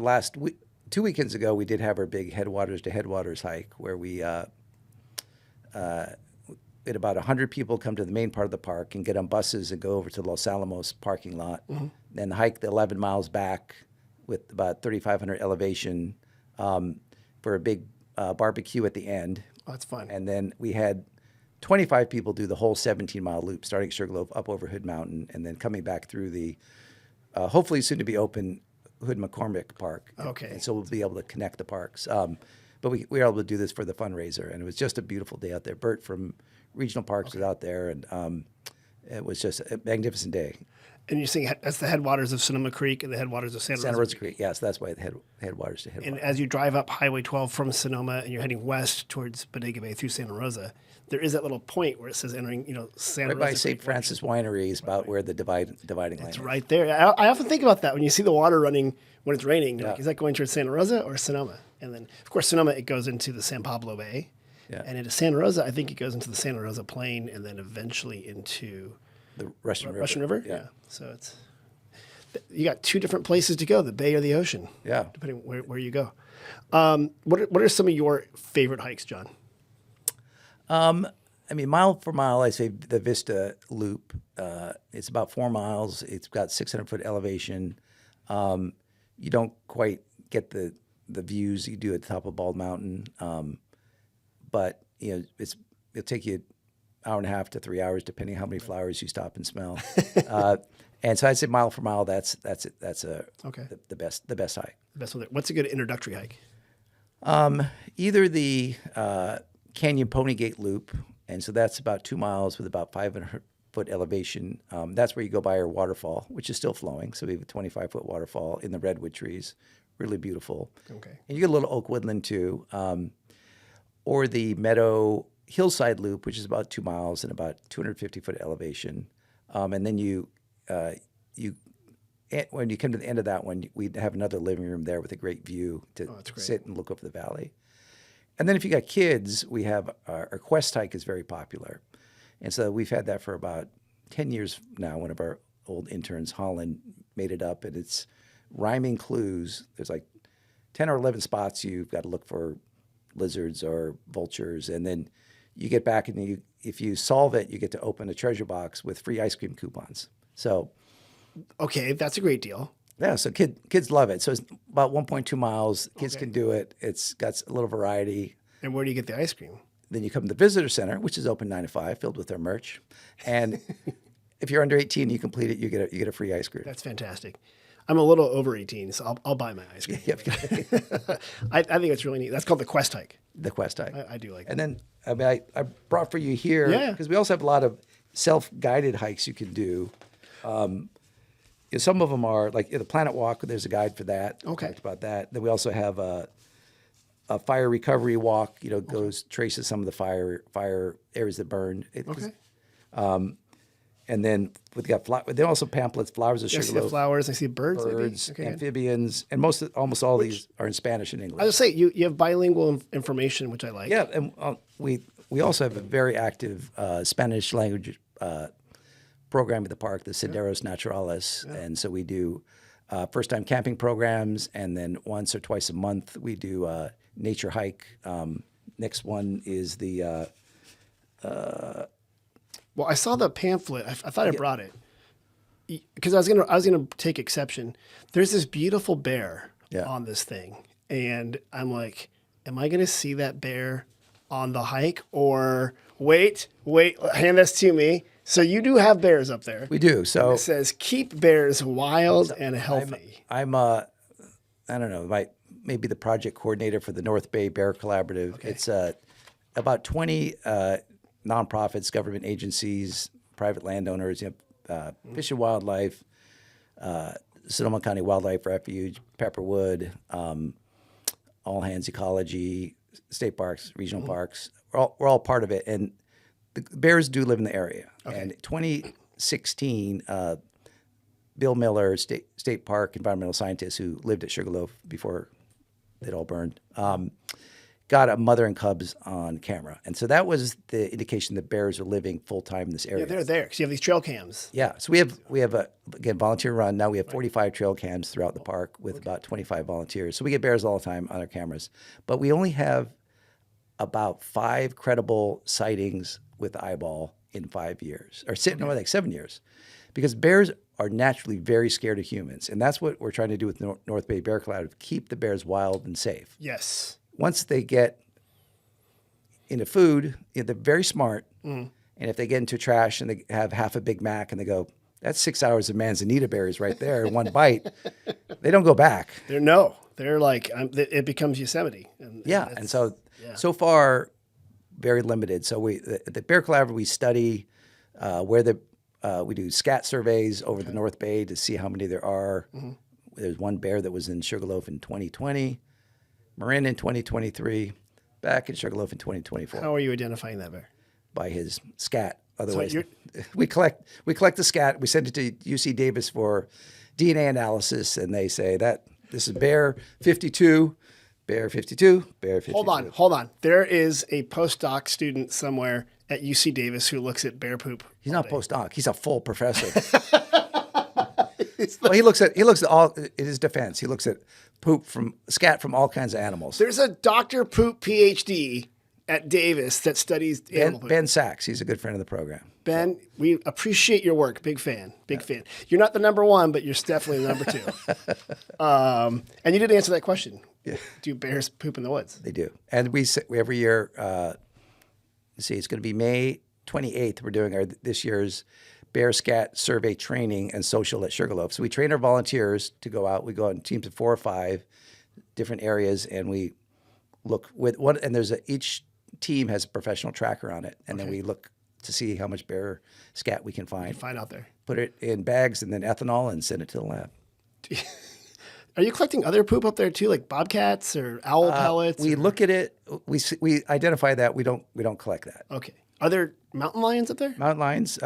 2 weekends ago, we did have our big headwaters to headwaters hike where we had about 100 people come to the main part of the park and get on buses and go over to Los Alamos parking lot, then hike the 11 miles back with about 3,500 elevation for a big barbecue at the end. Oh, that's fun. And then we had 25 people do the whole 17-mile loop, starting at Sugarloaf up over Hood Mountain, and then coming back through the hopefully soon to be open Hood McCormick Park. Okay. And so we'll be able to connect the parks. But we were able to do this for the fundraiser, and it was just a beautiful day out there. Bert from Regional Parks was out there, and it was just a magnificent day. And you're saying that's the headwaters of Sonoma Creek and the headwaters of Santa Rosa Creek, yes, that's why the headwaters to And headwaters. as you drive up Highway 12 from Sonoma and you're heading west towards Bodega Bay through Santa Rosa, there is that little point where it says entering, Santa Right Rosa. by St. Creek. Francis Winery is about where the dividing line It's is. right there. I often think about that when you see the water running when it's raining. You're like, is that going towards Santa Rosa or Sonoma? And then, of course, Sonoma, it goes into the San Pablo Bay. Yeah. And into Santa Rosa, I think it goes into the Santa Rosa Plain and then eventually into The Russian River. Russian River. Yeah. So it's you got two different places to go: the bay or the ocean. Yeah. Depending where you go. What are some of your favorite hikes, John? I mean, mile for mile, I say the Vista Loop. It's about 4 miles. It's got 600-foot elevation. You don't quite get the views you do at the top of Bald Mountain, but it'll take you an hour and a half to 3 hours, depending on how many flowers you stop and smell. And so I'd say mile for mile, that's it. That's Okay. the best hike. Best one there. What's a good introductory hike? Either the Canyon Pony Gate Loop, and so that's about 2 miles with about 500-foot elevation. That's where you go by our waterfall, which is still flowing. So we have a 25-foot waterfall in the redwood trees, really beautiful. Okay. And you get a little oak woodland too, or the Meadow Hillside Loop, which is about 2 miles and about 250-foot elevation. And then when you come to the end of that one, we have another living room there with a great view to sit and look over the valley. And then if you got kids, we have our Quest hike is very popular. And so we've had that for about 10 years now. One of our old interns, Holland, made it up, and it's rhyming clues. There's like 10 or 11 spots you've got to look for lizards or vultures. And then you get back, and if you solve it, you get to open a treasure box with free ice cream coupons. So, Okay, that's a great deal. yeah, so kids love it. So it's about 1.2 miles. Kids can do it. It's got a little variety. And where do you get the ice cream? Then you come to the visitor center, which is open 9 to 5, filled with our merch. And if you're under 18, you complete it, you get a free ice cream. That's fantastic. I'm a little over 18, so I'll buy my ice cream. I think it's really neat. That's called the Quest hike. The Quest hike. I do like And then I brought for you here, Yeah. because we also have a lot of self-guided hikes you can do. Some of them are like the Planet Walk. There's a guide for that. We Okay. talked about that. Then we also have a fire recovery walk. Traces some of the fire areas that burned. Okay. And then we've got then also pamphlets, flowers of I see the Sugarloaf, flowers. I see birds. birds, Maybe. Okay, good. amphibians, and almost all these are in Spanish and English. I was say you have bilingual information, which I like. Yeah, and we also have a very active Spanish language program at the park, the Senderos Naturales, and so we do first-time camping programs, and then once or twice a month we do nature hike. Next one is the Well, I saw the pamphlet. I thought I brought it because I was gonna take exception. There's this beautiful bear on this thing, and I'm like, am I gonna see that bear on the hike? Or wait, hand this to me. So you do have bears up there. we do. So It says keep bears wild and healthy. I'm I don't know, maybe the project coordinator for the North Bay Bear Collaborative. It's about 20 nonprofits, government agencies, private landowners, Fish and Wildlife, Sonoma County Wildlife Refuge, Pepperwood, All Hands Ecology, state parks, regional parks. We're all part of it, and the bears do live in the area. And 2016, Bill Miller, state park environmental scientist who lived at Sugarloaf before it all burned, got a mother and cubs on camera. And so that was the indication that bears are living full-time in this area. Yeah, they're there because you have these trail cams. Yeah, so we have again, volunteer run. Now we have 45 trail cams throughout the park with about 25 volunteers. So we get bears all the time on our cameras. But we only have about 5 credible sightings with eyeball in 5 years, or no, like 7 years. Because bears are naturally very scared of humans. And that's what we're trying to do with North Bay Bear Collaborative, keep the bears wild and safe. Yes. Once they get into food, they're very smart. And if they get into trash and they have half a Big Mac and they go, that's 6 hours of manzanita berries right there in one bite, They don't go back. They're like it becomes Yosemite. And so far, very limited. So the Bear Collaborative, we study where we do scat surveys over the North Bay to see how many there are. Mm-hmm. There's one bear that was in Sugarloaf in 2020, Marin in 2023, back in Sugarloaf in 2024. How are you identifying that bear? By his scat. Otherwise, we collect the scat. We send it to UC Davis for DNA analysis, and they say that this is bear 52, bear 52, bear 52. Hold on. There is a postdoc student somewhere at UC Davis who looks at bear poop. He's not postdoc. He's a full professor. Well, he looks at all. In his defense, he looks at scat from all kinds of animals. There's a Dr. Poop PhD at Davis that studies animal poop. Ben Sachs. He's a good friend of the program. Ben, we appreciate your work. Big fan. Fan. You're not the number one, but you're definitely the number two. And you did answer that question. Yeah. Do bears poop in the woods? They do. And we every year, it's going to be May 28th. We're doing this year's bear scat survey training and social at Sugarloaf. So we train our volunteers to go out. We go out in teams of 4 or 5 different areas, and we look with one. And each team has a professional tracker on it, and then we look to see how much bear scat we can find. Find out there. Put it in bags and then ethanol and send it to the lab. Are you collecting other poop up there too, like bobcats or owl pellets? We look at it. We identify that. We don't collect that. Okay. Are there mountain lions up there? Mountain lions.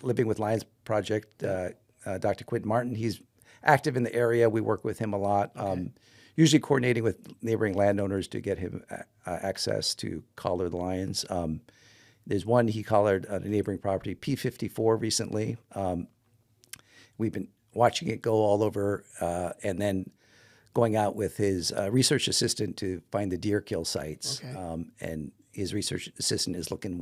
Living with Lions Project, Dr. Quentin Martin, he's active in the area. We work with him a lot, usually coordinating with neighboring landowners to get him access to collar the lions. There's one he collared on a neighboring property, P54, recently. We've been watching it go all over and then going out with his research assistant to find the deer kill sites. Okay. And his research assistant is looking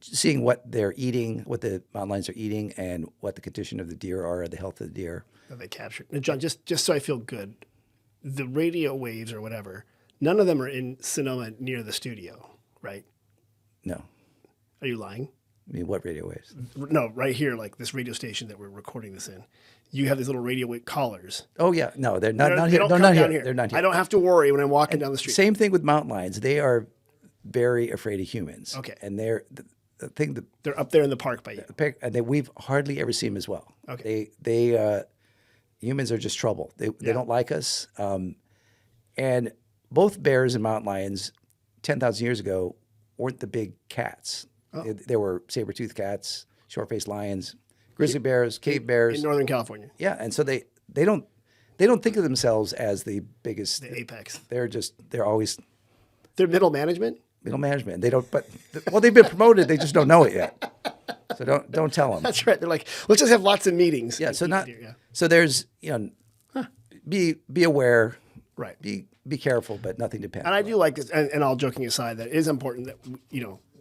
seeing what they're eating, what the mountain lions are eating, and what the condition of the deer are, the health of the deer. That they captured. Now, John, just so I feel good, the radio waves or whatever, none of them are in Sonoma near the studio, right? No. Are you lying? I mean, what radio waves? No, right here, like this radio station that we're recording this in. You have these little radio wave collars. Oh, yeah. No, they're not here. They're not here. They're not here. I don't have to worry when I'm walking down the street. Same thing with mountain lions. They are very afraid of humans. Okay. And they're the thing that they're up there in the park by you. And we've hardly ever seen them as well. Okay. Humans are just trouble. They don't like us. And both bears and mountain lions 10,000 years ago weren't the big cats. Oh. There were saber-toothed cats, short-faced lions, grizzly bears, cave bears in Northern California. Yeah, and so they don't think of themselves as the biggest, the apex. They're middle management. Middle management. They don't. But they've been promoted. They just don't know it yet. So don't tell them. That's right. They're like, let's just have lots of meetings. Yeah. So there's be aware. Right. Be careful, but nothing to panic. And I do like this. And all joking aside, that it is important that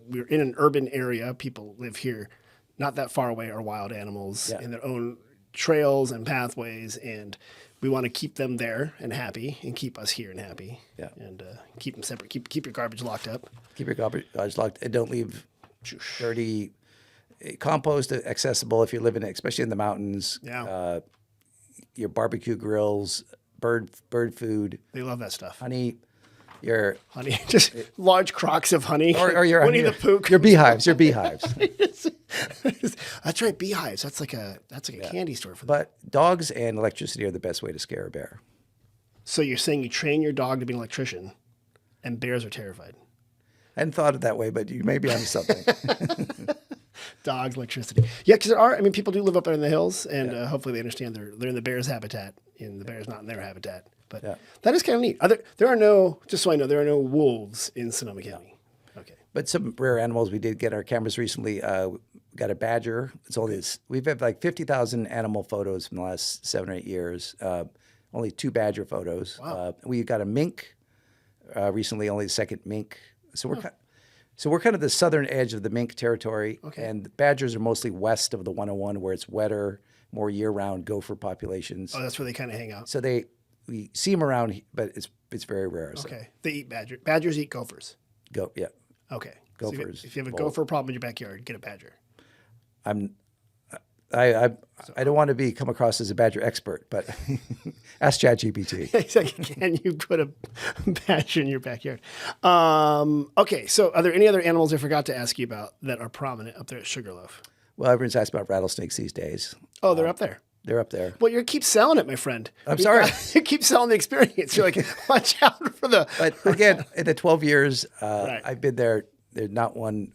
we're in an urban area. People live here, not that far away, are wild animals in their own trails and pathways, and we want to keep them there and happy, and keep us here and happy. Yeah. And keep them separate. Keep your garbage locked up. Keep your garbage locked, and don't leave dirty compost accessible if you live especially in the mountains. Yeah. Your barbecue grills, bird food. They love that stuff. Honey. Just large crocks of honey. Or your Winnie the Pooh. Your beehives. That's right, beehives. That's like a candy store for them. But dogs and electricity are the best way to scare a bear. So you're saying you train your dog to be an electrician, and bears are terrified. I hadn't thought of it that way, but you may be onto something. Dogs, electricity. Yeah, because people do live up there in the hills, and hopefully they understand they're in the bear's habitat, and the bear's not in their habitat. But that is kind of neat. There are no wolves in Sonoma County. Okay. But some rare animals, we did get our cameras recently. Got a badger. We've had like 50,000 animal photos from the last 7 or 8 years. Only 2 badger photos. Wow. We got a mink recently, only the second mink. So we're kind of the southern edge of the mink territory. Okay. And the badgers are mostly west of the 101, where it's wetter, more year-round gopher populations. Oh, that's where they kind of hang out. So we see them around, but it's very rare. So. Okay. They eat badger. Badgers eat gophers. Yeah. Okay. Gophers. So if you have a gopher problem in your backyard, get a badger. I'm I don't want to come across as a badger expert, but ask ChatGPT. Exactly. Can you put a badger in your backyard? Okay, so are there any other animals I forgot to ask you about that are prominent up there at Sugarloaf? Well, everyone's asking about rattlesnakes these days. Oh, they're up there. They're up there. Well, you keep selling it, my friend. I'm sorry. You keep selling the experience. You're like, watch out for the. But again, in the 12 years Right. I've been there, there's not one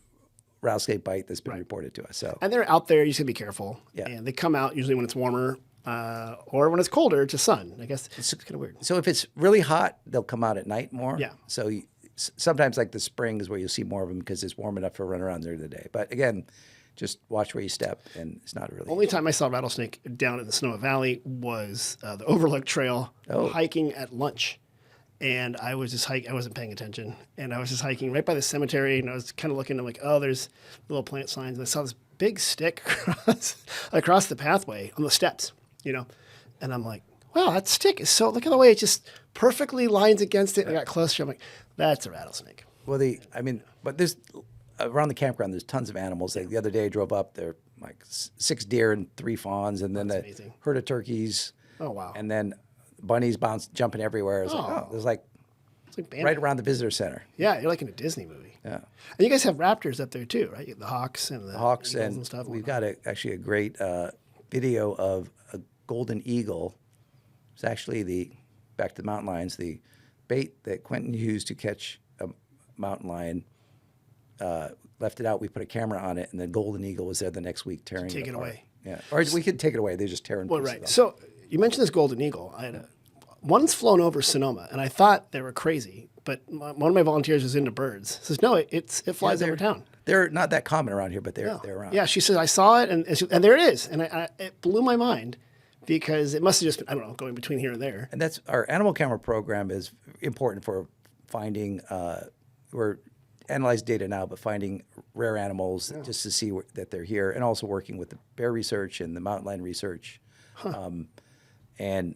rattlesnake bite that's been reported to us. So And they're out there. You just gotta be careful. Yeah. And they come out usually when it's warmer or when it's colder to sun. I guess it's kind of weird. So if it's really hot, they'll come out at night more. Yeah. So sometimes like the spring is where you'll see more of them because it's warm enough to run around during the day. But again, just watch where you step, and it's not really. Only time I saw rattlesnake down in the Sonoma Valley was the Overlook Trail hiking at lunch. And I was just hiking. I wasn't paying attention. And I was just hiking right by the cemetery. And I was kind of looking. I'm like, oh, there's little plant signs. And I saw this big stick across the pathway on the steps, you know. And I'm like, wow, that stick is so, look at the way it just perfectly lines against it. And I got closer. I'm like, that's a rattlesnake. Well, but there's around the campground, there's tons of animals. Like the other day I drove up, there like 6 deer and 3 fawns, and then That's a amazing. herd of turkeys. Oh, wow. And then bunnies jumping everywhere. It's Oh. like It's like Bambi. right around the visitor center. Yeah, you're like in a Disney movie. Yeah. And you guys have raptors up there too, right? The hawks and the Hawks eagles and stuff. we've got actually a great video of a golden eagle. It's actually back to the mountain lions, the bait that Quentin used to catch a mountain lion. Left it out. We put a camera on it, and the golden eagle was there the next week tearing Take it apart. away. Yeah, or we could take it away. They're just tearing. Well, pieces right. off. So you mentioned this golden eagle. I had one's flown over Sonoma, and I thought they were crazy, but one of my volunteers is into birds. Says no, it flies over town. They're not that common around here, but they're around. Yeah, she says I saw it, and there it is, and it blew my mind because it must have just been, I don't know, going between here and there. And that's our animal camera program is important for finding. We're analyze data now, but finding rare animals just to see that they're here, and also working with the bear research and the mountain lion research, and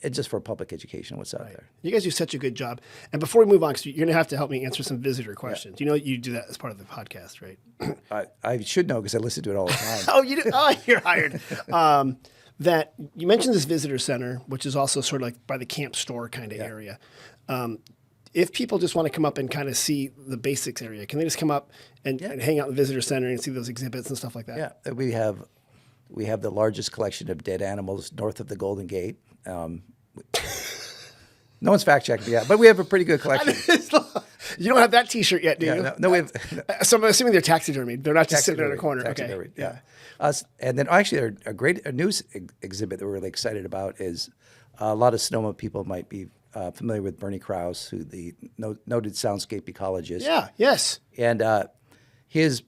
just for public education, what's out there. You guys do such a good job. And before we move on, because you're going to have to help me answer some visitor questions. You know, you do that as part of the podcast, right? I should know because I listen to it all the time. Oh, you do? Oh, you're hired. That you mentioned this visitor center, which is also sort of like by the camp store kind of area. If people just want to come up and kind of see the basics area, can they just come up and hang out in the visitor center and see those exhibits and stuff like that? Yeah, we have the largest collection of dead animals north of the Golden Gate. No one's fact checked me yet, but we have a pretty good collection. You don't have that T-shirt yet, do you? No, we have. So I'm assuming they're taxidermied. They're not just sitting there in a corner. Taxidermied, Okay. Yeah. Us, and then actually a news exhibit that we're really excited about is a lot of Sonoma people might be familiar with Bernie Krause, who the noted soundscape ecologist. Yeah. Yes. And his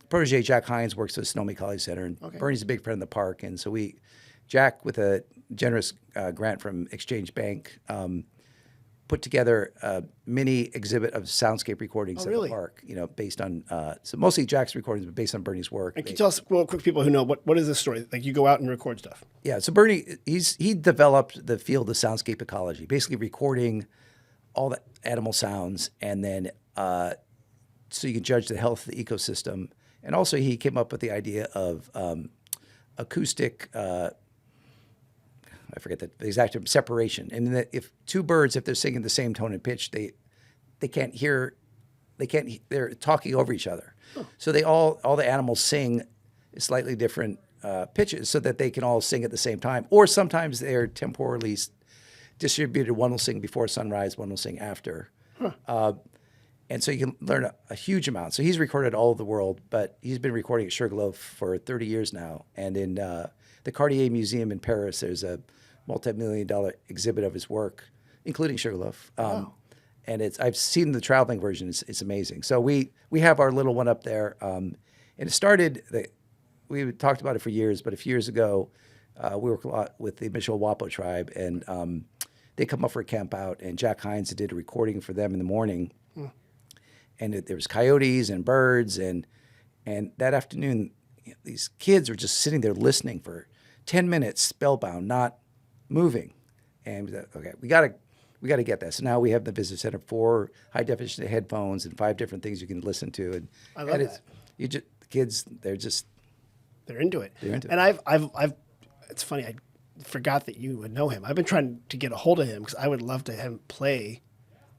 protege, Jack Hines, works at the Sonoma Ecology Center, and Bernie's a big friend of the park. And so Jack, with a generous grant from Exchange Bank, put together a mini exhibit of soundscape recordings of the park, based on, so mostly Jack's recordings, but based on Bernie's work. And can you tell us, real quick, people who know, what is this story? Like you go out and record stuff. Yeah, so Bernie, he developed the field of soundscape ecology, basically recording all the animal sounds, and then so you can judge the health of the ecosystem. And also he came up with the idea of acoustic, I forget the exact term, separation. And that if two birds, if they're singing the same tone and pitch, they can't hear, they're talking over each other. Huh. So all the animals sing slightly different pitches so that they can all sing at the same time. Or sometimes they're temporally distributed. One will sing before sunrise, one will sing after. Huh. And so you can learn a huge amount. So he's recorded all over the world, but he's been recording at Sugarloaf for 30 years now. And in the Cartier Museum in Paris, there's a multi-million-dollar exhibit of his work, including Sugarloaf. Wow. And I've seen the traveling version. It's amazing. So we have our little one up there. And it started, we talked about it for years, but a few years ago, we worked a lot with the Mitchell Wapo tribe, and they come up for a camp out, and Jack Hines did a recording for them in the morning. And there was coyotes and birds, and that afternoon, these kids were just sitting there listening for 10 minutes, spellbound, not moving. And we thought, okay, we got to get that. So now we have the visitor center 4 high definition headphones and 5 different things you can listen to. And I love that. The kids, they're just They're into it. They're into and I've. It's funny. I forgot that you would know him. I've been trying to get a hold of him because I would love to have him play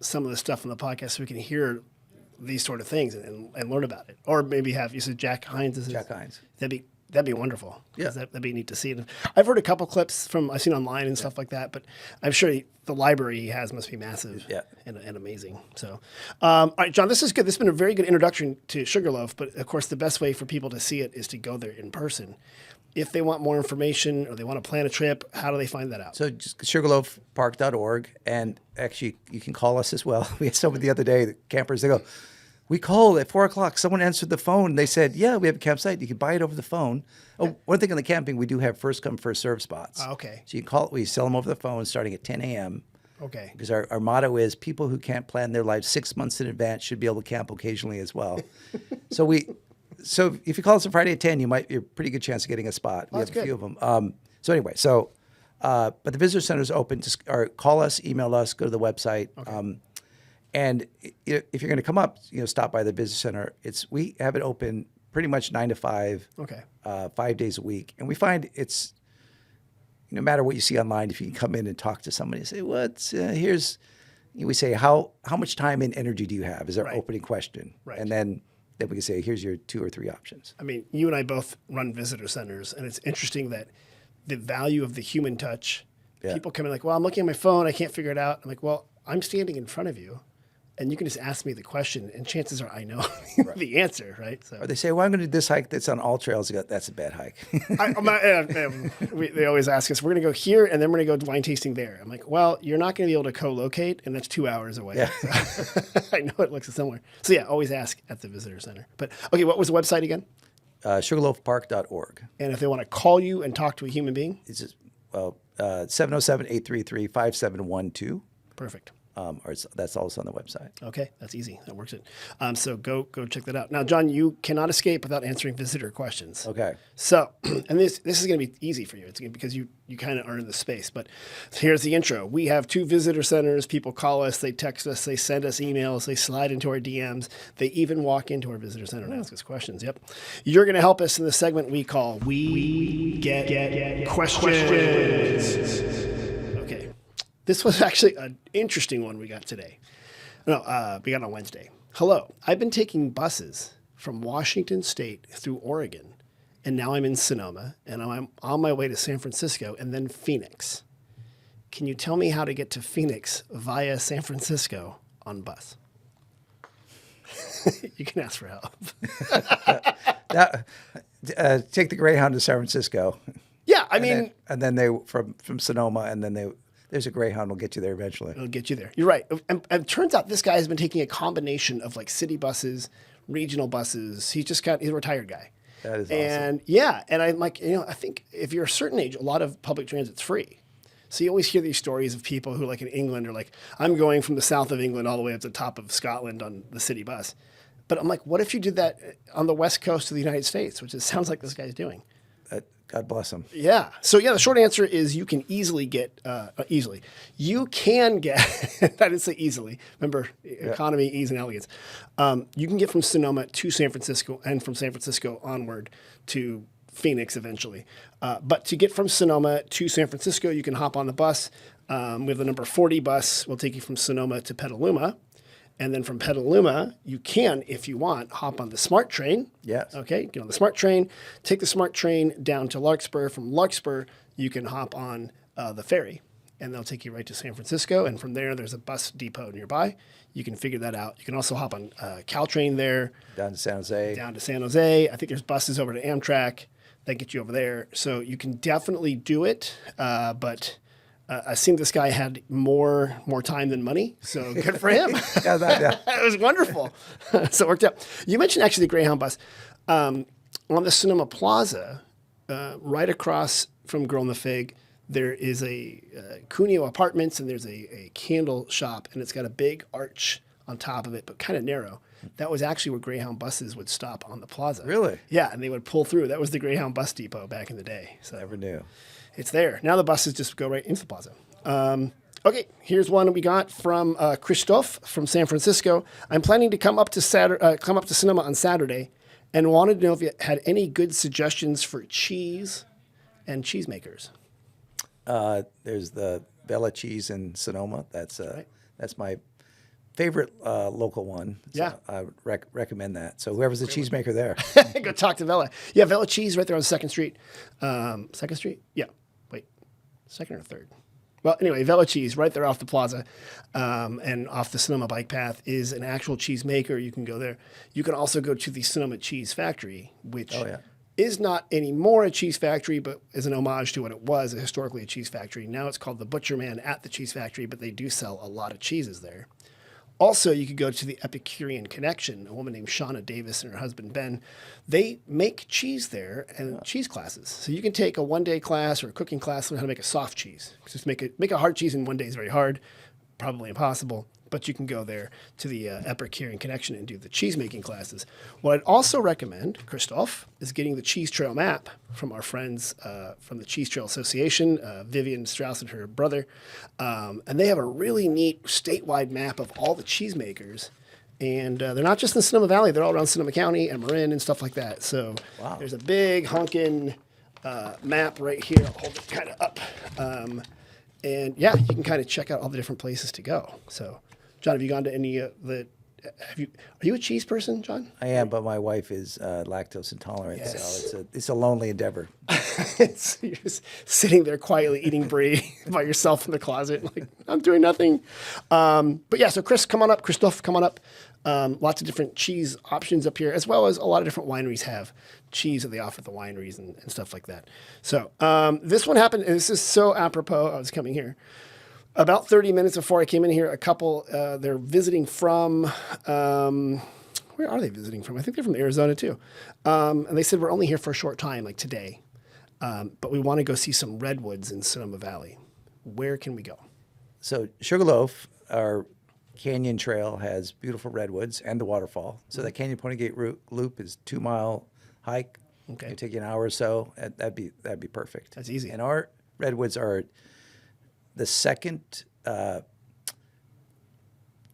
some of the stuff on the podcast so we can hear these sort of things and learn about it. Or maybe have, you said Jack Hines is his? Jack Hines. That'd be wonderful. 'Cause Yeah. That'd be neat to see. And I've heard a couple clips I've seen online and stuff like that, but I'm sure the library he has must be massive and amazing. So, all right, John, this is good. This has been a very good introduction to Sugarloaf, but of course the best way for people to see it is to go there in person. If they want more information or they want to plan a trip, how do they find that out? So just sugarloafpark.org, and actually you can call us as well. We had someone the other day, the campers, they go, we called at 4 o'clock. Someone answered the phone. They said, yeah, we have a campsite. You can buy it over the phone. Oh, one thing on the camping, we do have first come, first serve spots. Okay. So you can call it. We sell them over the phone starting at 10 a.m. Okay. Because our motto is people who can't plan their lives 6 months in advance should be able to camp occasionally as well. So if you call us on Friday at 10, you're a pretty good chance of getting a spot. We have a few of them. But the visitor center is open. Or call us, email us, go to the website. Okay. And if you're going to come up, stop by the visitor center. We have it open pretty much 9 to 5. Okay. 5 days a week, and we find it's no matter what you see online, if you can come in and talk to somebody and say, we say how much time and energy do you have? Is our opening question, and then we can say, here's your 2 or 3 options. I mean, you and I both run visitor centers, and it's interesting that the value of the human touch. Yeah. People come in like, well, I'm looking at my phone, I can't figure it out. I'm like, well, I'm standing in front of you. And you can just ask me the question, and chances are I know the answer, right? So, or they say, well, I'm going to do this hike that's on all trails. I go, that's a bad hike. They always ask us, we're going to go here, and then we're going to go wine tasting there. I'm like, well, you're not going to be able to co-locate, and that's 2 hours away. Yeah. So I know it looks similar. So yeah, always ask at the visitor center. But okay, what was the website again? Sugarloafpark.org. And if they want to call you and talk to a human being? It's just, 707-833-5712. Perfect. That's also on the website. Okay, that's easy. That works it. So go check that out. Now, John, you cannot escape without answering visitor questions. Okay. So, and this is going to be easy for you. It's because you kind of are in the space. But here's the intro. We have 2 visitor centers. People call us. They text us. They send us emails. They slide into our DMs. They even walk into our visitor center and ask us questions. Yep. You're going to help us in the segment we call We Get Questions. This was actually an interesting one we got today. We got on Wednesday. Hello, I've been taking buses from Washington State through Oregon, and now I'm in Sonoma, and I'm on my way to San Francisco and then Phoenix. Can you tell me how to get to Phoenix via San Francisco on bus? You can ask for help. Take the Greyhound to San Francisco. Yeah, and then they from Sonoma, and then there's a Greyhound will get you there eventually. It'll get you there. You're right. And it turns out this guy has been taking a combination of like city buses, regional buses. He's a retired guy. That is awesome. And I'm like, I think if you're a certain age, a lot of public transit's free. So you always hear these stories of people who like in England are like, I'm going from the south of England all the way up to the top of Scotland on the city bus. But I'm like, what if you did that on the west coast of the United States, which it sounds like this guy's doing? God bless him. Yeah. So yeah, the short answer is you can easily get, you can get, I didn't say easily. Remember, economy, ease, and elegance. You can get from Sonoma to San Francisco and from San Francisco onward to Phoenix eventually. But to get from Sonoma to San Francisco, you can hop on the bus. We have the number 40 bus. We'll take you from Sonoma to Petaluma. And then from Petaluma, you can, if you want, hop on the SMART train. Yes. Okay, get on the SMART train, take the SMART train down to Larkspur. From Larkspur, you can hop on the ferry, and they'll take you right to San Francisco. And from there, there's a bus depot nearby. You can figure that out. You can also hop on Caltrain there. Down to San Jose. Down to San Jose. I think there's buses over to Amtrak that get you over there. So you can definitely do it, but... I seemed this guy had more time than money, so good for him. It was wonderful. So it worked out. You mentioned actually the Greyhound bus. On the Sonoma Plaza, right across from Girl and the Fig, there is a Cuneo Apartments, and there's a candle shop, and it's got a big arch on top of it, but kind of narrow. That was actually where Greyhound buses would stop on the plaza. Really? Yeah, and they would pull through. That was the Greyhound bus depot back in the day. So never knew. It's there. Now the buses just go right into the plaza. Okay, here's one we got from Christophe from San Francisco. I'm planning to come up to Sonoma on Saturday and wanted to know if you had any good suggestions for cheese and cheesemakers. There's the Bella cheese in Sonoma. That's my favorite local one. So Yeah. I would recommend that. So whoever's the cheesemaker there. Go talk to Vela. Yeah, Vela Cheese right there on 2nd Street. 2nd Street? Yeah. Wait, 2nd or 3rd? Well, anyway, Vela Cheese right there off the plaza and off the Sonoma bike path is an actual cheese maker. You can go there. You can also go to the Sonoma Cheese Factory, which is not anymore a cheese factory, but is an homage to what it was, historically a cheese factory. Now it's called the Butcher Man at the Cheese Factory, but they do sell a lot of cheeses there. Also, you could go to the Epicurean Connection, a woman named Shauna Davis and her husband Ben. They make cheese there and cheese classes. So you can take a one-day class or a cooking class on how to make a soft cheese. Just make a hard cheese in one day is very hard, probably impossible. But you can go there to the Epicurean Connection and do the cheese making classes. What I'd also recommend, Christoph, is getting the Cheese Trail map from our friends from the Cheese Trail Association, Vivian Strauss and her brother. And they have a really neat statewide map of all the cheesemakers. And they're not just in Sonoma Valley, they're all around Sonoma County and Marin and stuff like that. So there's a big honkin' map right here. I'll hold it kind of up. And yeah, you can kind of check out all the different places to go. So, John, have you gone to any of the? Are you a cheese person, John? I am, but my wife is lactose intolerant, so it's a lonely endeavor. You're just sitting there quietly eating brie by yourself in the closet, like I'm doing nothing. But yeah, so Chris, come on up. Christoph, come on up. Lots of different cheese options up here, as well as a lot of different wineries have cheese that they offer at the wineries and stuff like that. So this one happened, and this is so apropos. I was coming here. About 30 minutes before I came in here, a couple, they're visiting from, where are they visiting from? I think they're from Arizona too. And they said, we're only here for a short time, like today. But we want to go see some redwoods in Sonoma Valley. Where can we go? So Sugarloaf, our canyon trail, has beautiful redwoods and the waterfall. So the Canyon Pointy Gate loop is 2-mile hike. Okay. It'll take you an hour or so. That'd be perfect. That's easy. And our redwoods are the second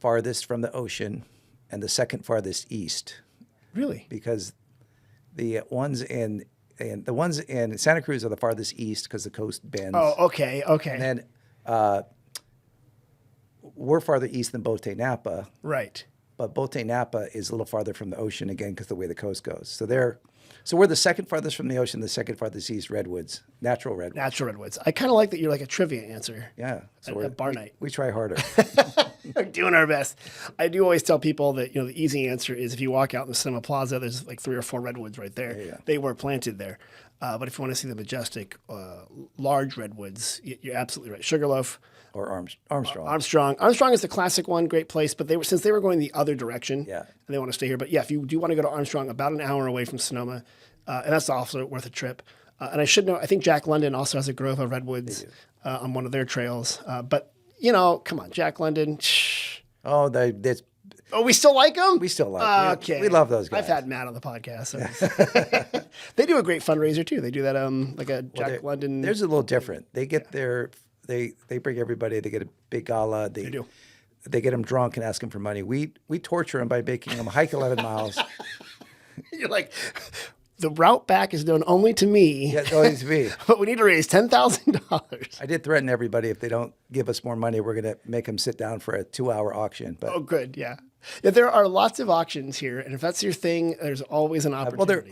farthest from the ocean and the second farthest east. Really? Because the ones in Santa Cruz are the farthest east because the coast bends. Oh, okay. And then we're farther east than Bote Napa. Right. But Bote Napa is a little farther from the ocean again because the way the coast goes. So we're the second farthest from the ocean, the second farthest east, redwoods, natural redwoods. Natural redwoods. I kind of like that you're like a trivia answer. Yeah. So At bar night. We try harder. We're doing our best. I do always tell people that, the easy answer is if you walk out in the Sonoma Plaza, there's like 3 or 4 redwoods right there. Yeah. They were planted there. But if you want to see the majestic, large redwoods, you're absolutely right. Sugarloaf. Or Armstrong. Armstrong is the classic one, great place. But since they were going the other direction, Yeah. and they want to stay here. But yeah, if you do want to go to Armstrong, about an hour away from Sonoma, and that's also worth a trip. And I should know, I think Jack London also has a grove of redwoods on one of their trails. But come on, Jack London. Oh, we still like them? we still like. Okay. We love those guys. I've had Matt on the podcast. So. They do a great fundraiser too. They do that like a Jack London. Theirs is a little different. They get they bring everybody. They get a big gala. They do. They get them drunk and ask them for money. We torture them by making them hike 11 miles. You're like, the route back is known only to me. Yeah, only to me. But we need to raise $10,000. I did threaten everybody if they don't give us more money, we're going to make them sit down for a 2-hour auction. But Oh, good. Yeah. Yeah, there are lots of auctions here, and if that's your thing, there's always an opportunity.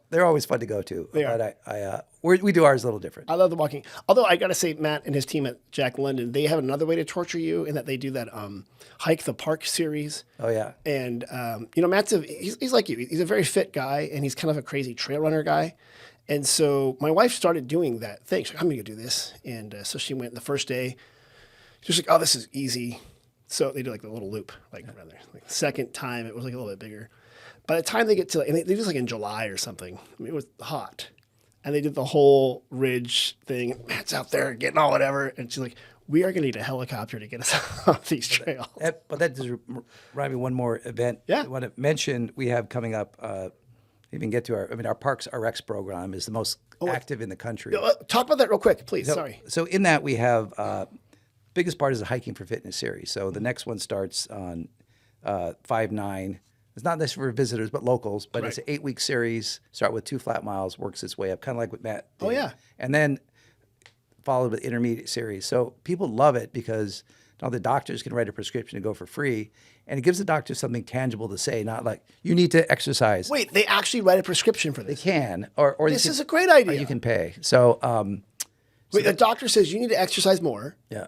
they're always fun to go to. They are. But we do ours a little different. I love the walking. Although I got to say, Matt and his team at Jack London, they have another way to torture you in that they do that Hike the Park series. Oh yeah. And Matt's he's like you. He's a very fit guy, and he's kind of a crazy trail runner guy. And so my wife started doing that thing. She's like, I'm going to go do this. And so she went the first day. She was like, oh, this is easy. So they do like the little loop, like the second time it was like a little bit bigger. By the time they get to, and they do this like in July or something. I mean, it was hot, and they did the whole ridge thing. Matt's out there getting all whatever, and she's like, "We are going to need a helicopter to get us off these trails." But that does remind me one more event. Yeah. I want to mention we have coming up. Even get to our Parks RX program is the most active in the country. Talk about that real quick, please. Sorry. So in that we have. Biggest part is the Hiking for Fitness series. So the next one starts on 5/9 It's not necessarily for visitors, but locals. But it's an Right. 8-week series. Start with 2 flat miles, works its way up, kind of like what Matt did. Oh, yeah. And then followed with intermediate series. So people love it because now the doctors can write a prescription to go for free, and it gives the doctor something tangible to say, not like you need to exercise. Wait, they actually write a prescription for They this? can, or This you is can, a great or idea. you can pay. So Wait, the doctor says you need to exercise more. yeah.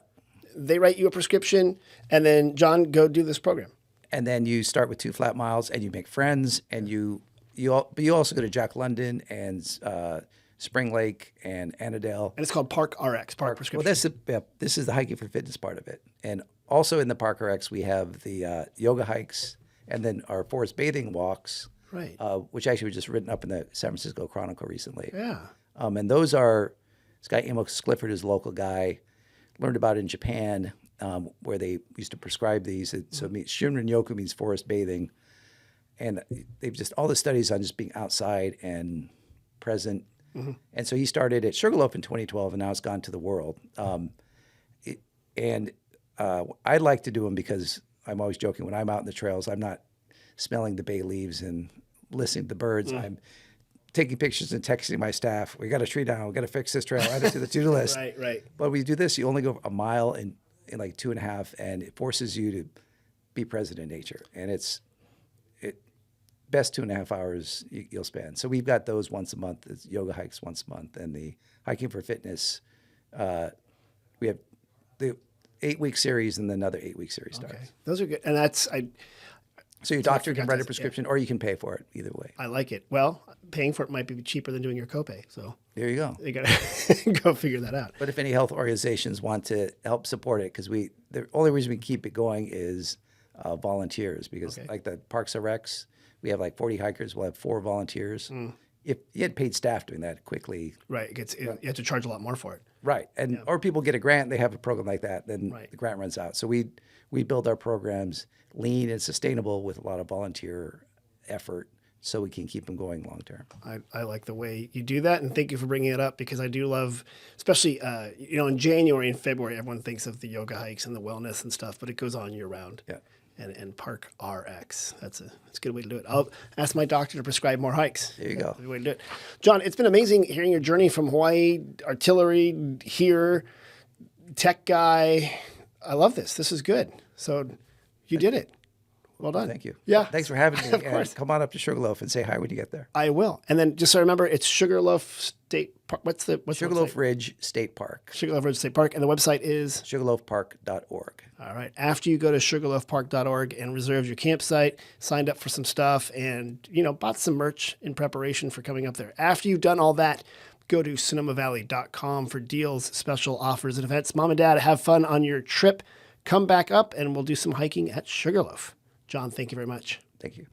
They write you a prescription, and then John, go do this program. And then you start with 2 flat miles, and you make friends, and you also go to Jack London and Spring Lake and Annandale. And it's called Park RX, Park Well, Prescription. this is the hiking for fitness part of it. And also in the Park RX, we have the yoga hikes and then our forest bathing walks, Right. which actually was just written up in the San Francisco Chronicle recently. Yeah. And those are, this guy, Amos Clifford, is a local guy, learned about it in Japan, where they used to prescribe these. So it means Shinrin-yoku means forest bathing. And they've just, all the studies on just being outside and present. And so he started at Sugarloaf in 2012, and now it's gone to the world. I like to do them because I'm always joking. When I'm out in the trails, I'm not smelling the bay leaves and listening to the birds. I'm taking pictures and texting my staff. We got a tree down. We got to fix this trail. Add it to the to-do list. Right. But when you do this, you only go a mile in like 2.5, and it forces you to be present in nature. And it's best 2.5 hours you'll spend. So we've got those once a month. It's yoga hikes once a month, and the hiking for fitness. We have the 8-week series, and then another 8-week series starts. Okay. Those are good. And that's, So your doctor can forgot write to- a prescription, or you can pay for it. Either way, I like it. Well, paying for it might be cheaper than doing your copay. So there you go. you got to go figure that out. But if any health organizations want to help support it, because the only reason we keep it going is volunteers, because like the Parks RX, we have like 40 hikers. We'll have 4 volunteers. If you had paid staff doing that quickly, Right. You have to charge a lot more for it. right, and or people get a grant, they have a program like that, then Right. the grant runs out. So we build our programs lean and sustainable with a lot of volunteer effort, so we can keep them going long term. I like the way you do that, and thank you for bringing it up, because I do love, especially in January and February, everyone thinks of the yoga hikes and the wellness and stuff, but it goes on year round. Yeah. And Park RX, that's a good way to do it. I'll ask my doctor to prescribe more hikes. There you go. That's a good way to do it. John, it's been amazing hearing your journey from Hawaii, artillery here, tech guy. I love this. This is good. So you did it. Well done. Thank you. Yeah. Thanks for having me. Of course. And come on up to Sugarloaf and say hi when you get there. I will. And then just so I remember, it's Sugarloaf State Park. What's the Sugarloaf website? Ridge State Park. Sugarloaf Ridge State Park. And the website is? Sugarloafpark.org. All right. After you go to sugarloafpark.org and reserve your campsite, signed up for some stuff, and, bought some merch in preparation for coming up there. After you've done all that, go to sonomavalley.com for deals, special offers, and events. Mom and Dad, have fun on your trip. Come back up, and we'll do some hiking at Sugarloaf. John, thank you very much. Thank you.